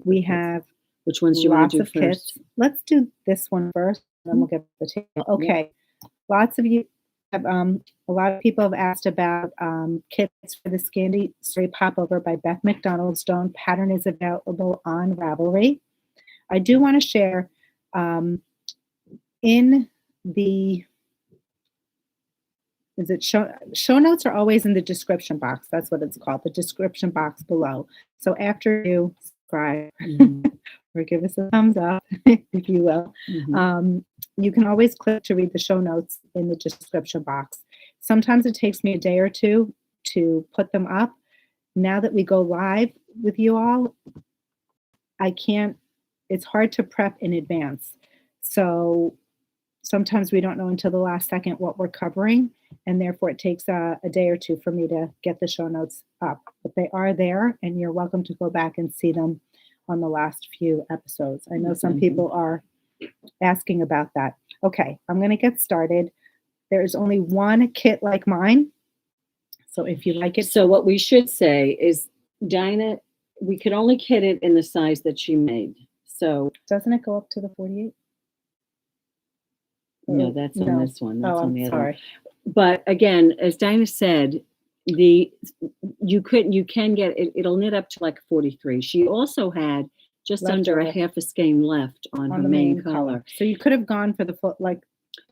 We have which ones do you want to do first? Kits. Let's do this one first, and then we'll get the table. Okay. Yeah. Lots of you have, a lot of people have asked about kits for the Scandi Suri Popover by Beth MacDonaldstone. Pattern is available on Ravelry. I do want to share in the show notes are always in the description box. That's what it's called, the description box below. So after you subscribe or give us a thumbs up, if you will, you can always click to read the show notes in the description box. Sometimes it takes me a day or two to put them up. Now that we go live with you all, it's hard to prep in advance. So sometimes we don't know until the last second what we're covering, and therefore it takes a day or two for me to get the show notes up. But they are there, and you're welcome to go back and see them on the last few episodes. I know some people are asking about that. Okay, I'm going to get started. There's only one kit like mine, so if you like it. So what we should say is, Dina, we could only kit it in the size that she made. So doesn't it go up to the 48? No, that's on this one. That's on the other sorry. one. But again, as Dina said, you can get it. It'll knit up to like 43. She also had just under a half a skein left on her the main color. So you could have gone for the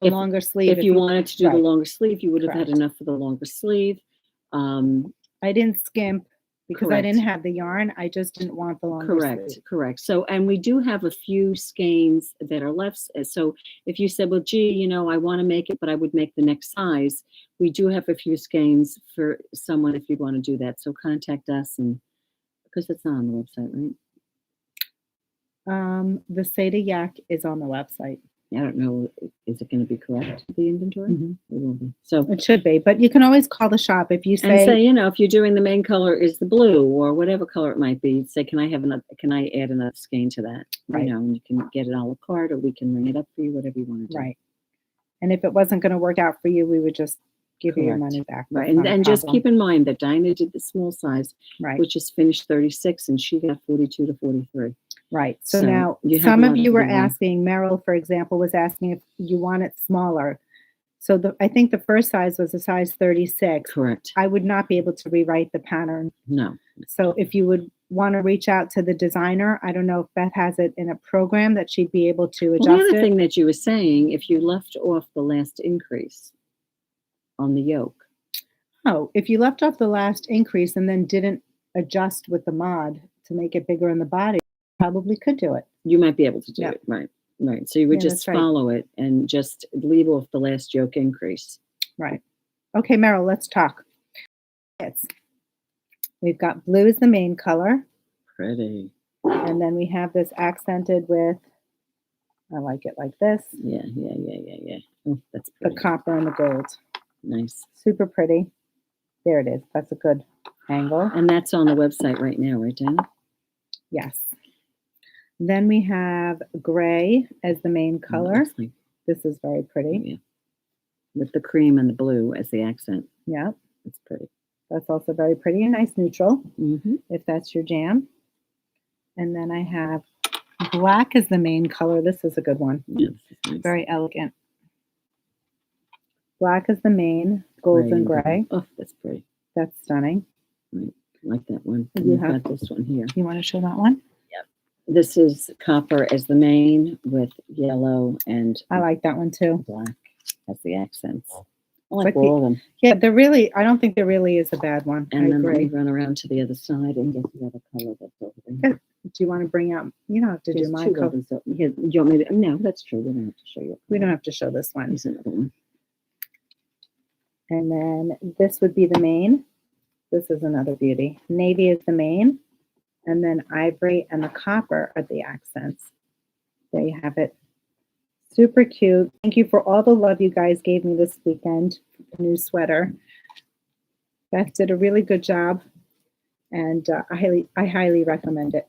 longer sleeve. If you wanted to do the longer sleeve, you would have had enough for the longer sleeve. I didn't skimp because I didn't have the yarn. I just didn't want the longer sleeve. Correct. So, and we do have a few skeins that are left. So if you said, well, gee, I want to make it, but I would make the next size. We do have a few skeins for someone if you'd want to do that. So contact us, and because it's not on the website, right? The Seda Yak is on the website. I don't know. Is it going to be correct, the inventory? It will be. So it should be, but you can always call the shop if you say, if you're doing the main color is the blue or whatever color it might be, say, can I add another skein to that? Right. And you can get it a la carte, or we can ring it up for you, whatever you want to do. Right. And if it wasn't going to work out for you, we would just give you your money back. Right. And just keep in mind that Dina did the small size, which is finished 36, and she got 42 to 43. Right. So now some of you were asking, Meryl, for example, was asking if you want it smaller. So I think the first size was a size 36. Correct. I would not be able to rewrite the pattern. No. So if you would want to reach out to the designer, I don't know if Beth has it in a program that she'd be able to adjust the other thing that you were saying, if you left off the last increase on the yoke. Oh, if you left off the last increase and then didn't adjust with the mod to make it bigger in the body, probably could do it. You might be able to do it. Right. So you would just follow it and just leave off the last yoke increase. Right. Okay, Meryl, let's talk. We've got blue as the main color. Pretty. And then we have this accented with I like it like this. Yeah. Oh, that's The pretty. copper and the gold. Nice. Super pretty. There it is. That's a good angle. And that's on the website right now, right, Dina? Yes. Then we have gray as the main color. Like, this is very pretty. yeah. With the cream and the blue as the accent. Yeah. It's pretty. That's also very pretty. A nice neutral, Mm-hmm. if that's your jam. And then I have black as the main color. This is a good one. Yeah, this is nice. Very elegant. Black is the main, gold and gray. Oh, that's pretty. That's stunning. Right. I like that one. You And you've have- got this one here. You want to show that one? This is copper as the main with yellow and I like that one too. black as the accents. I like But all of them. Yeah, I don't think there really is a bad one. And I then let me agree. run around to the other side and get the other color that's over there. Good. Do you want to bring out, you don't have to There's do my two color. others up here. Do you want me to? No, that's true. We don't have to show you. We don't have to show this one. Here's another one. And then this would be the main. This is another beauty. Navy is the main. And then ivory and the copper are the accents. There you have it. Super cute. Thank you for all the love you guys gave me this weekend. The new sweater. Beth did a really good job. And I highly recommend it.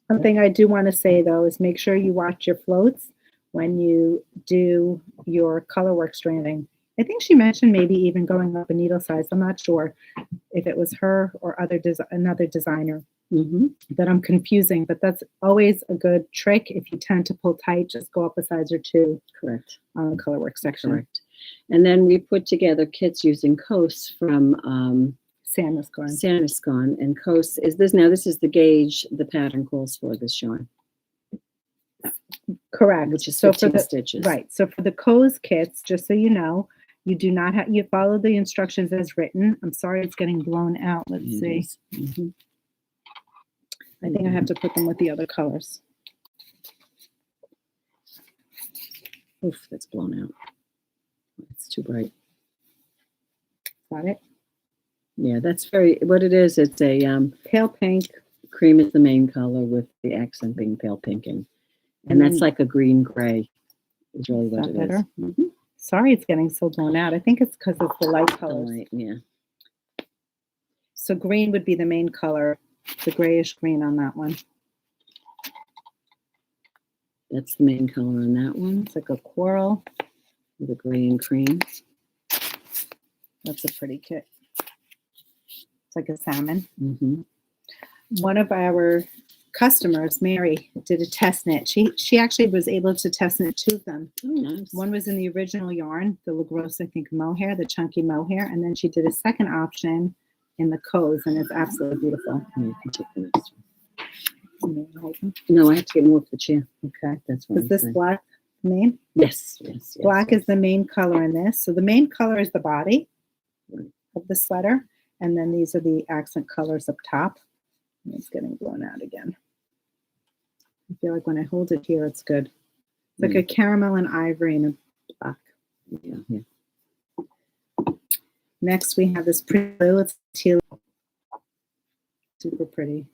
Something I do want to say, though, is make sure you watch your floats when you do your colorwork stranding. I think she mentioned maybe even going up a needle size. I'm not sure if it was her or another designer Mm-hmm. that I'm confusing, but that's always a good trick. If you tend to pull tight, just go up a size or two Correct. on the colorwork section. Correct. And then we put together kits using Coast from Santa's gone. Santa's and Coast is this. Now this is the gauge the pattern calls for this yarn, Correct. which is so 15 for the stitches. right. So for the Co's kits, just so you know, you do not have you follow the instructions as written. I'm sorry, it's getting blown out. Let's see. Mm-hmm. I think I have to put them with the other colors. Oof, that's blown out. It's too bright. Got it? Yeah, that's very, what it is, it's a Pale pink. cream is the main color with the accent being pale pinking. And that's like a green gray is really what that it better? is. Mm-hmm. Sorry, it's getting so blown out. I think it's because it's the light colors. Light, yeah. So green would be the main color, the grayish green on that one. That's the main color on that one. It's like a coral. The gray and cream. That's a pretty kit. It's like a salmon. Mm-hmm. One of our customers, Mary, did a test knit. She actually was able to test knit two of them. Oh, nice. One was in the original yarn, the Gros, I think, mohair, the chunky mohair, and then she did a second option in the Co's, and it's absolutely beautiful. Yeah, you can take the next one. You wanna hold them? No, I have to get more off the chair. Okay. That's what Is I'm this saying. black main? Yes, yes. Black is the main color in this. So the main color is the body Right. of the sweater. And then these are the accent colors up top. And it's getting blown out again. I feel like when I hold it here, it's good. It's like a caramel and ivory and a black. Yeah, yeah. Next, we have this pretty blue. It's teal. Super pretty.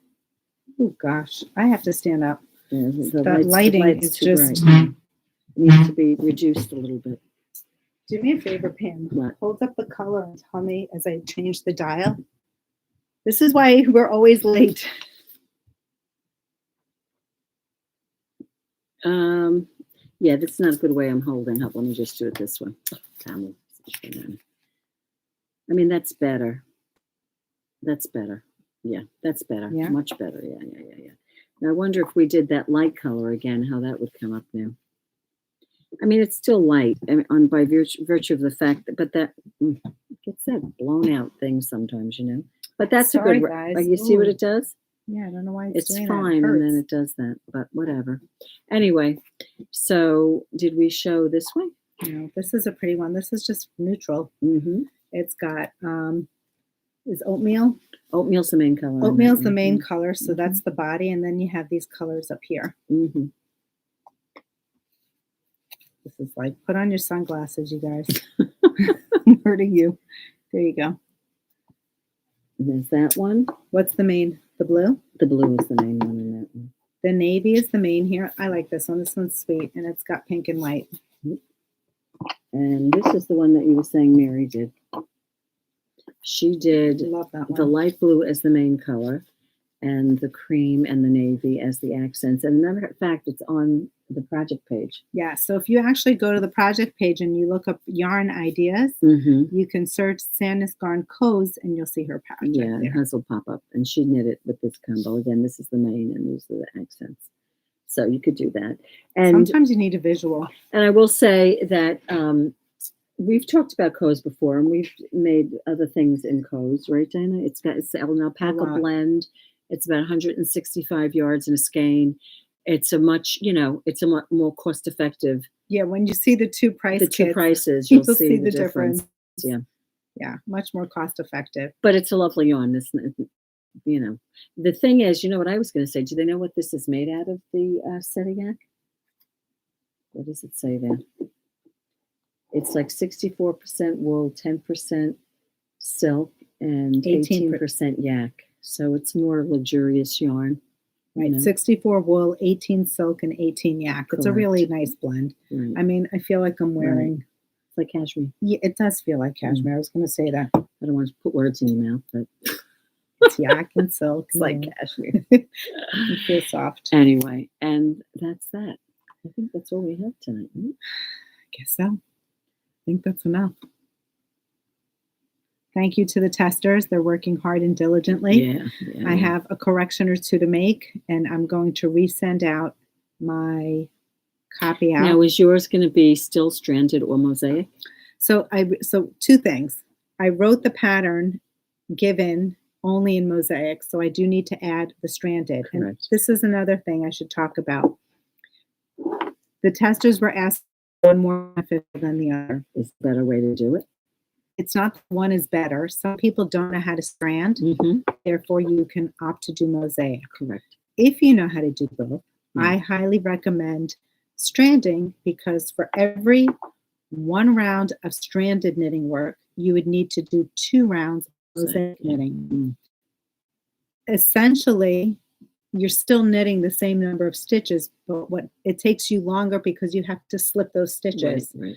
Oh, gosh. I have to stand up. Yeah, That lighting light's is too just... bright. It needs to be reduced a little bit. Do me a favor, Pam. What? Hold up the color and tell me as I change the dial. This is why we're always late. Yeah, that's not a good way I'm holding up. Let me just do it this way. I mean, that's better. That's better. Yeah, that's better. Yeah. Much better. Yeah. Now, I wonder if we did that light color again, how that would come up now. I mean, it's still light by virtue of the fact that, but that gets that blown out thing sometimes, you know. But that's Sorry, a good. guys. Like, you see what Ooh. it does? Yeah, I don't know why It's doing fine, that. and then it does that. But whatever. Anyway, so did we show this one? No, this is a pretty one. This is just neutral. Mm-hmm. It's got is oatmeal. Oatmeal's the main color. Oatmeal's the main color, so that's the body, and then you have these colors up here. Mm-hmm. This is like, put on your sunglasses, you guys. I'm hurting you. There you go. There's that one. What's the main? The blue? The blue is the main one in that one. The navy is the main here. I like this one. This one's sweet, and it's got pink and white. And this is the one that you were saying Mary did. She did Love that one. the light blue as the main color, and the cream and the navy as the accents. And matter of fact, it's on the project page. Yeah, so if you actually go to the project page and you look up yarn ideas, you can search Sandnes Garn Co's and you'll see her project. Yeah, and hers will pop up. And she knit it with this combo. Again, this is the main and these are the accents. So you could do that. And sometimes you need a visual. And I will say that we've talked about Co's before, and we've made other things in Co's, right, Dina? It's an alpaca blend. It's about 165 yards in a skein. It's a much, it's a much more cost-effective. Yeah, when you see the two prices, you'll see the difference. Yeah. Yeah, much more cost-effective. But it's a lovely yarn. This, the thing is, what I was going to say? Do they know what this is made out of? The Setiac? What does it say there? It's like 64% wool, 10% silk, and 18% yak. So it's more luxurious yarn. Right, 64 wool, 18 silk, and 18 yak. It's a really nice blend. Right. I mean, I feel like I'm wearing... It's like cashmere. Yeah, it does feel like cashmere. I was going to say that. I don't want to put words in your mouth, but... It's yak and silk. It's like cashmere. It feels soft. Anyway, and that's that. I think that's all we have tonight. Right? I guess so. I think that's enough. Thank you to the testers. They're working hard and diligently. Yeah. I have a correction or two to make, and I'm going to resend out my copy out. Now, is yours going to be still stranded or mosaic? So two things. I wrote the pattern given only in mosaic, so I do need to add the stranded. Correct. And this is another thing I should talk about. The testers were asked one more beneficial than the other. Is a better way to do it? It's not one is better. Some people don't know how to strand. Therefore, you can opt to do mosaic. Correct. If you know how to do both, I highly recommend stranding, because for every one round of stranded knitting work, you would need to do 2 rounds of mosaic knitting. Essentially, you're still knitting the same number of stitches, but it takes you longer because you have to slip those stitches. Right.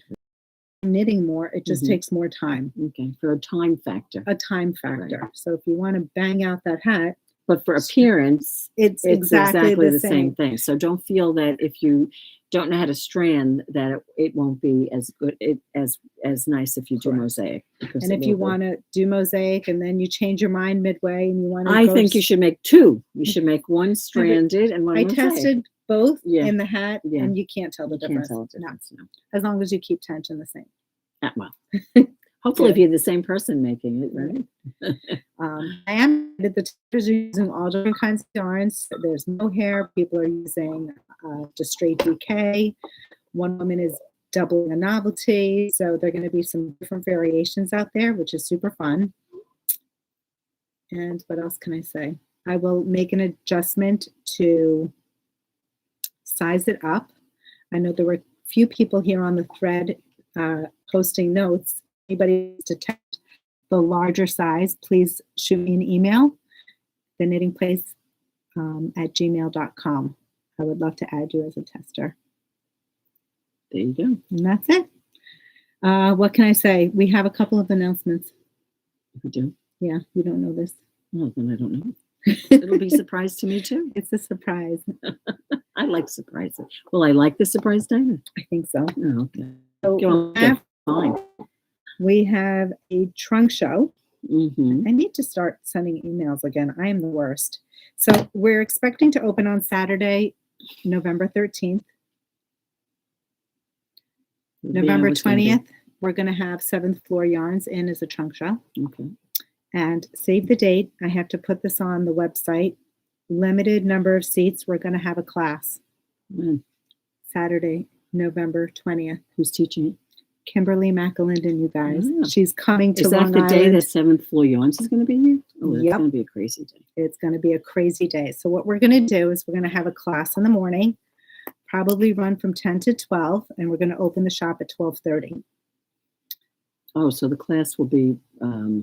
Knitting more, it just takes more time. Okay, for a time factor. A time factor. Right. So if you want to bang out that hat. But for appearance, it's exactly the same thing. So don't feel that if you don't know how to strand, that it won't be as good, as nice if you do mosaic. And if you want to do mosaic and then you change your mind midway and you want to, I think you should make 2. You should make one stranded and one mosaic. I tested both in the hat, and you can't tell the difference. No. As long as you keep tension the same. Well, hopefully if you're the same person making it, right? I am the testers are using all different kinds of yarns. There's mohair. People are using just straight DK. One woman is doubling a novelty. So there are going to be some different variations out there, which is super fun. And what else can I say? I will make an adjustment to size it up. I know there were a few people here on the thread posting notes. Anybody wants to test the larger size, please shoot me an email, theknittingplace at gmail.com. I would love to add you as a tester. There you go. And that's it. What can I say? We have a couple of announcements. We do? Yeah, you don't know this. Oh, then I don't know. It'll be a surprise to me too. It's a surprise. I like surprises. Well, I like the surprise, Dina. I think so. Oh, okay. So fine. We have a trunk show. Mm-hmm. I need to start sending emails again. I am the worst. So we're expecting to open on Saturday, November 13th. November 20th, we're going to have 7th Floor Yarns in as a trunk show. Okay. And save the date. I have to put this on the website. Limited number of seats. We're going to have a class. Saturday, November 20th. Who's teaching it? Kimberly McAlinden, you guys. Yeah. She's coming to Long Island. Is that the day that 7th Floor Yarns is going to be here? Oh, that's going to be a crazy day. It's going to be a crazy day. So what we're going to do is we're going to have a class in the morning, probably run from 10 to 12, and we're going to open the shop at 12:30. Oh, so the class will be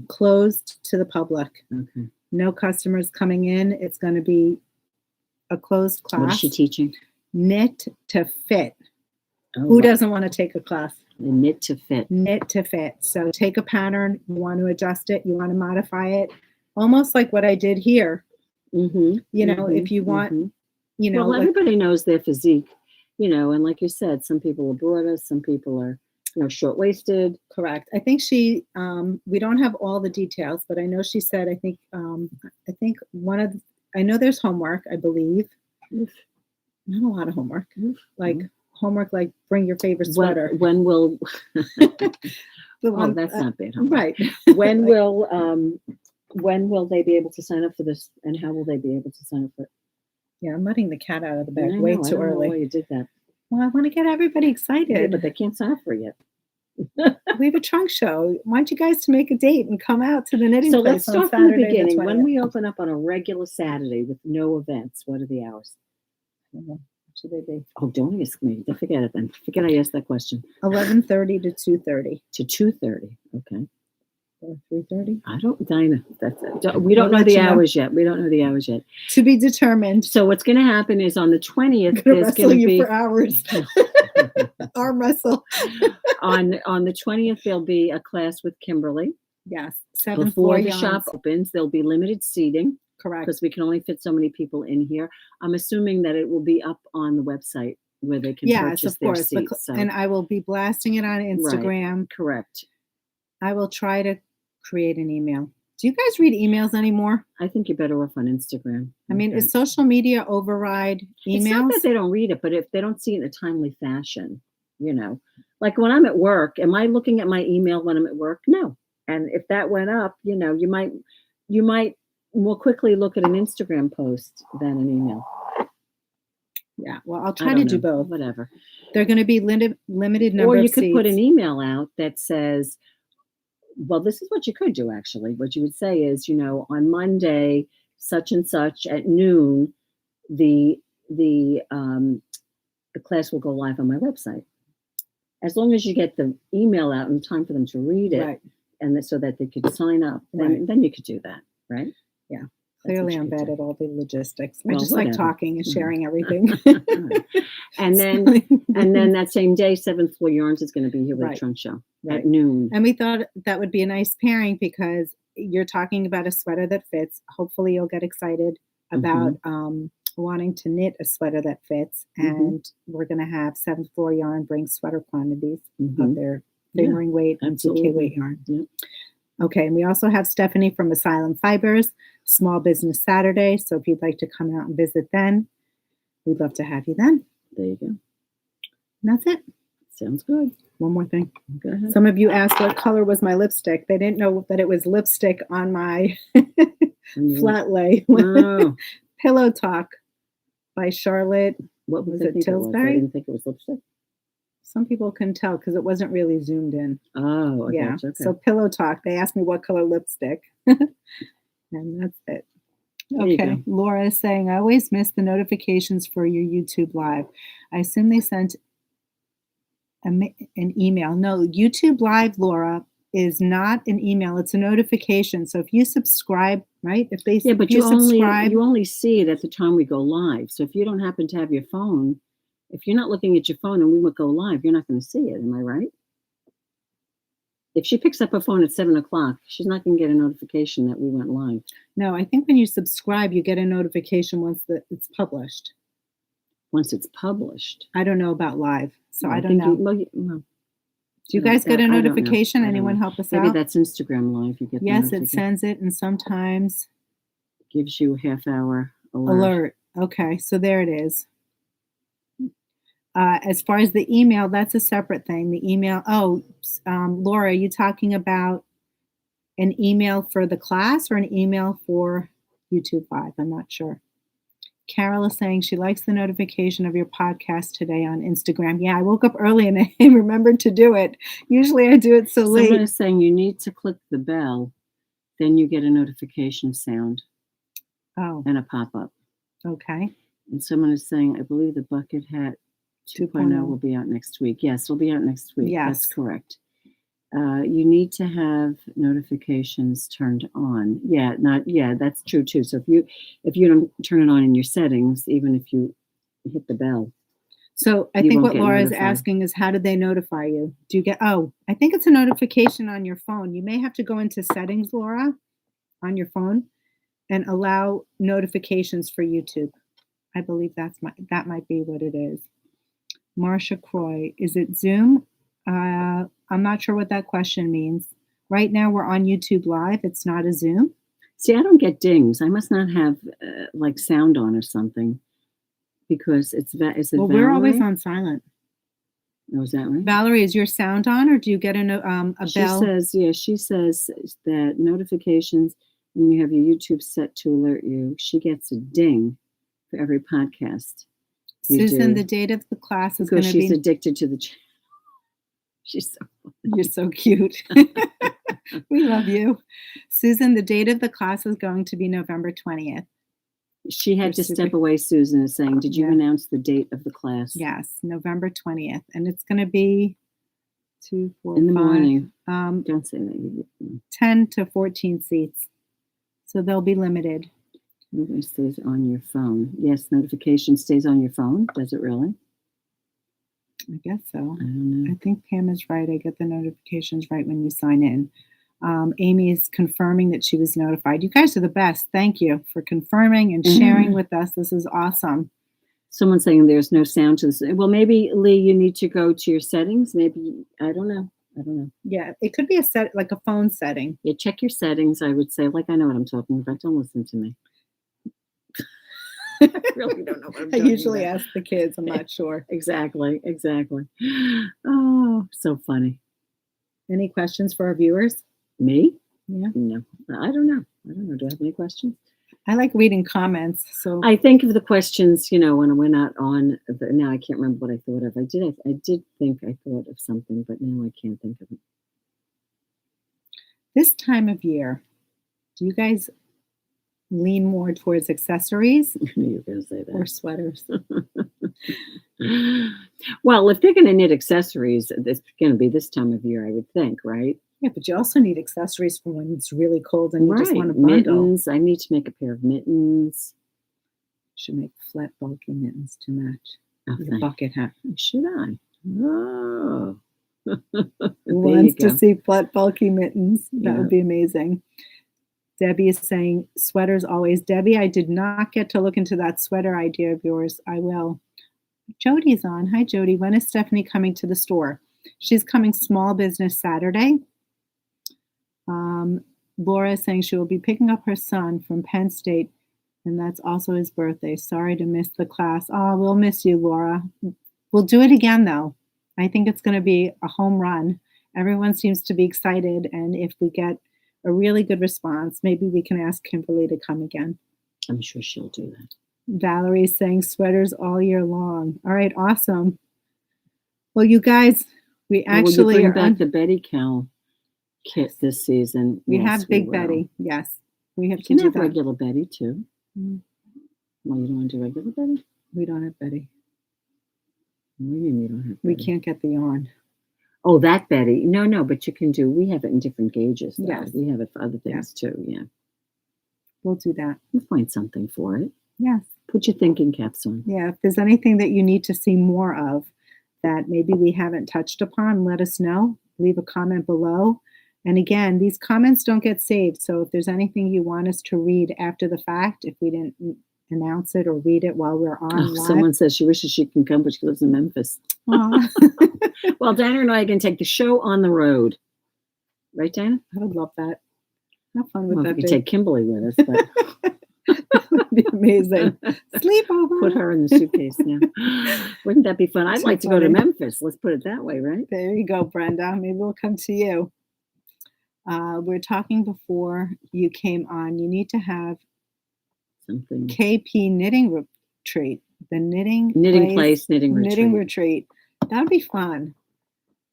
closed to the public. Okay. No customers coming in. It's going to be a closed What is class. she teaching? Knit to fit. Oh, Who wow. doesn't want to take a class? The knit to fit. Knit to fit. So take a pattern, you want to adjust it, you want to modify it, almost like what I did here. Mm-hmm. You know, if you want, you know, well, everybody knows their physique, you know, and like you said, some people are broader, some people are, you know, short-waisted. Correct. I think she, we don't have all the details, but I know she said, I think one of, I know there's homework, I believe. Oof. Not a lot of homework. Oof. Like homework, like bring your favorite sweater. When will, that's not bad homework. Right. When will they be able to sign up for this, and how will they be able to sign up for it? Yeah, I'm letting the cat out of the bag I way know, too I don't early. know why you did that. Well, I want to get everybody excited. Yeah, but they can't sign up for it yet. We have a trunk show. I want you guys to make a date and come out to the knitting So place let's start on from the Saturday beginning. the 20th. When we open up on a regular Saturday with no events, what are the hours? What should they be? Oh, don't ask me. Forget it then. Forget I asked that question. 11:30 to 2:30. To 2:30. Okay. Or 3:30. I don't, Dina. That's it. We don't We'll know the let you know. hours yet. We don't know the hours yet. To be determined. So what's going to happen is on the 20th, Gonna there's wrestle going to you be for hours. Arm wrestle. on the 20th there'll be a class with Kimberly. Yes. 7 Before floor the yarns. shop opens, there'll be limited seating Correct. because we can only fit so many people in here. I'm assuming that it will be up on the website where they can Yes, purchase of their course. seats. So, And I will be blasting it on Instagram. correct. I will try to create an email. Do you guys read emails anymore? I think you're better off on Instagram. I mean, Okay. is social media override It's not emails? that they don't read it, but if they don't see it in a timely fashion, you know, like when I'm at work, am I looking at my email when I'm at work? No. And if that went up, you know, you might more quickly look at an Instagram post than an email. Yeah. Well, I'll I try to don't do know. both. Whatever. They're going to be limited number Or you of could put seats. an email out that says, well, this is what you could do actually. What you would say is, you know, on Monday, such and such at noon, the class will go live on my website. As long as you get the email out in time for them to read it, Right. and so that they could sign up, then you could do that, right? Yeah. That's what Clearly, you I'm could bad do. at all the logistics. I Well, just like whatever. talking and Mhm. sharing everything. And then that same day, 7th Floor Yarns is going to be here with Right. a trunk show Right. at noon. And we thought that would be a nice pairing because you're talking about a sweater that fits. Hopefully, you'll get excited about wanting to knit a sweater that fits. And we're going to have 7th Floor Yarn bring sweater quantities of their fingering weight and absolutely. DK weight yarn. Yeah. Okay, and we also have Stephanie from Asylum Fibers, Small Business Saturday. So if you'd like to come out and visit then, we'd love to have you then. There you go. And that's it. Sounds good. One more thing. Go ahead. Some of you asked what color was my lipstick. They didn't know that it was lipstick on my flat lay. Oh, Pillow Talk by Charlotte. what Was they it think Tilbury? I didn't think it was lipstick. Some people can tell because it wasn't really zoomed in. Oh, okay. Yeah. Okay. So Pillow Talk. They asked me what color lipstick. And that's it. There you Okay. go. Laura is saying, I always miss the notifications for your YouTube live. I assume they sent an email. No, YouTube Live, Laura, is not an email. It's a notification. So if you subscribe, right? If they Yeah, but if you subscribe, you only see it at the time we go live. So if you don't happen to have your phone, if you're not looking at your phone and we would go live, you're not going to see it. Am I right? If she picks up her phone at 7 o'clock, she's not going to get a notification that we went live. no, I think when you subscribe, you get a notification once it's published. Once it's published. I don't know about live, so I don't think know. well, Do you guys get a I don't know. notification? I don't Anyone know. help us Maybe out? that's Instagram live. You get the Yes, it notification. sends it, and sometimes Gives you a half-hour alert. alert. Okay, so there it is. As far as the email, that's a separate thing. The email. Oh, Laura, are you talking about an email for the class or an email for YouTube Live? I'm not sure. Carol is saying she likes the notification of your podcast today on Instagram. Yeah, I woke up early and I remembered to do it. Usually I do it so Someone late. is saying you need to click the bell, then you get a notification sound Oh, and a pop-up. okay. And someone is saying, I believe the bucket hat 2.0 will be out next week. Yes, it'll be out next week. Yes. That's correct. You need to have notifications turned on. That's true too. So if you don't turn it on in your settings, even if you hit the bell. So I You think won't what get Laura's notified. asking is, how do they notify you? Do you get, I think it's a notification on your phone. You may have to go into settings, Laura, on your phone and allow notifications for YouTube. I believe that might be what it is. Marcia Croy, is it Zoom? I'm not sure what that question means. Right now we're on YouTube Live. It's not a Zoom. See, I don't get dings. I must not have like sound on or something, because is it Well, Valerie? we're always on silent. Oh, is that right? Valerie, is your sound on, or do you get a bell? She says that notifications, when you have your YouTube set to alert you, she gets a ding for every podcast. Susan, the date of the class is going to be... Because she's addicted to the channel. She's so funny. You're so cute. We love you. Susan, the date of the class is going to be November 20th. She had to step away, Susan is saying. Did you announce the date of the class? Yes, November 20th. And it's going to be 2, 4, in the 5, morning. Don't say that. 10 to 14 seats. So they'll be limited. It stays on your phone. Yes, notification stays on your phone. Does it really? I guess so. I don't know. I think Pam is right. I get the notifications right when you sign in. Amy is confirming that she was notified. You guys are the best. Thank you for confirming and sharing with us. This is awesome. Someone's saying there's no sound to this. Well, maybe, Lee, you need to go to your settings. Maybe, I don't know. Yeah, it could be like a phone setting. Yeah, check your settings, I would say. Like, I know what I'm talking about. Don't listen to me. I really don't know what I'm talking about. I usually ask the kids. I'm not sure. Exactly. Oh, so funny. Any questions for our viewers? Me? Yeah. No, I don't know. Do I have any questions? I like reading comments. So I think of the questions, when I went out on now I can't remember what I thought of. I did think I thought of something, but now I can't think of it. This time of year, do you guys lean more towards accessories? I knew you were going to say that. Or sweaters? Well, if they're going to knit accessories, it's going to be this time of year, I would think, right? Yeah, but you also need accessories for when it's really cold and you just want to bundle. Mittens. I need to make a pair of mittens. Should make flat, bulky mittens to match the Okay. bucket hat. Should I? Oh. Who wants to see flat, bulky mittens? That would be amazing. Debbie is saying sweaters always. Debbie, I did not get to look into that sweater idea of yours. I will. Jody's on. Hi, Jody. When is Stephanie coming to the store? She's coming small business Saturday. Laura is saying she will be picking up her son from Penn State, and that's also his birthday. Sorry to miss the class. Oh, we'll miss you, Laura. We'll do it again, though. I think it's going to be a home run. Everyone seems to be excited, and if we get a really good response, maybe we can ask Kimberly to come again. I'm sure she'll do that. Valerie's saying sweaters all year long. All right, awesome. Well, you guys, we actually bring back the Betty Cowl kit this season. We have Big Betty. Yes, we have to do that. Regular Betty too. Well, you don't want to do regular Betty? We don't have Betty. What do you mean you don't have Betty? We can't get the yarn. Oh, that Betty. No, but you can do. We have it in different gauges. Though. Yes. We have it for other things too. Yeah. We'll do that. We'll find something for it. Yes. Put your thinking caps on. Yeah. If there's anything that you need to see more of that maybe we haven't touched upon, let us know. Leave a comment below. And again, these comments don't get saved. So if there's anything you want us to read after the fact, if we didn't announce it or read it while we're on live. Someone says she wishes she can come, but she lives in Memphis. Well, Dana and I are going to take the show on the road. Right, Dana? I would love that. How fun would that we be? could take Kimberly with us. But that would be amazing. Sleepover. Put her in the suitcase now. Wouldn't that be fun? I'd like to go to Memphis. Let's put it that way, right? There you go, Brenda. Maybe we'll come to you. We're talking before you came on. You need to have something. KP knitting retreat. The knitting retreat. That would be fun.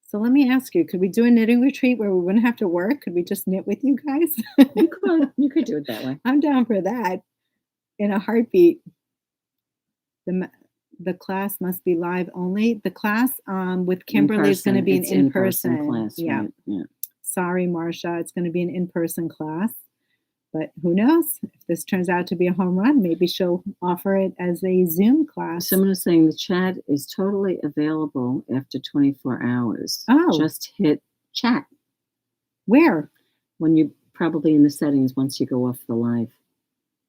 So let me ask you, could we do a knitting retreat where we wouldn't have to work? Could we just knit with you guys? You could do it that way. I'm down for that in a heartbeat. The the class must be live only. The class with Kimberly is going to be an in-person class. Yeah. Right? Yeah. Sorry, Marcia. It's going to be an in-person class. But who knows? If this turns out to be a home run, maybe she'll offer it as a Zoom class. Someone is saying the chat is totally available after 24 hours. Oh. Just hit chat. Where? When you probably in the settings once you go off the live.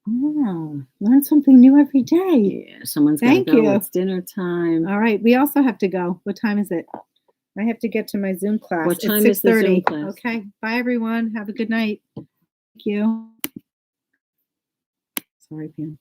Oh, learn something new every day. Yeah, someone's got to go. you. It's dinner time. All right. We also have to go. What time is it? I have to get to my Zoom class. What time it's 6:30. is the Zoom class? Okay. Bye, everyone. Have a good night. Thank you. Sorry, Pam.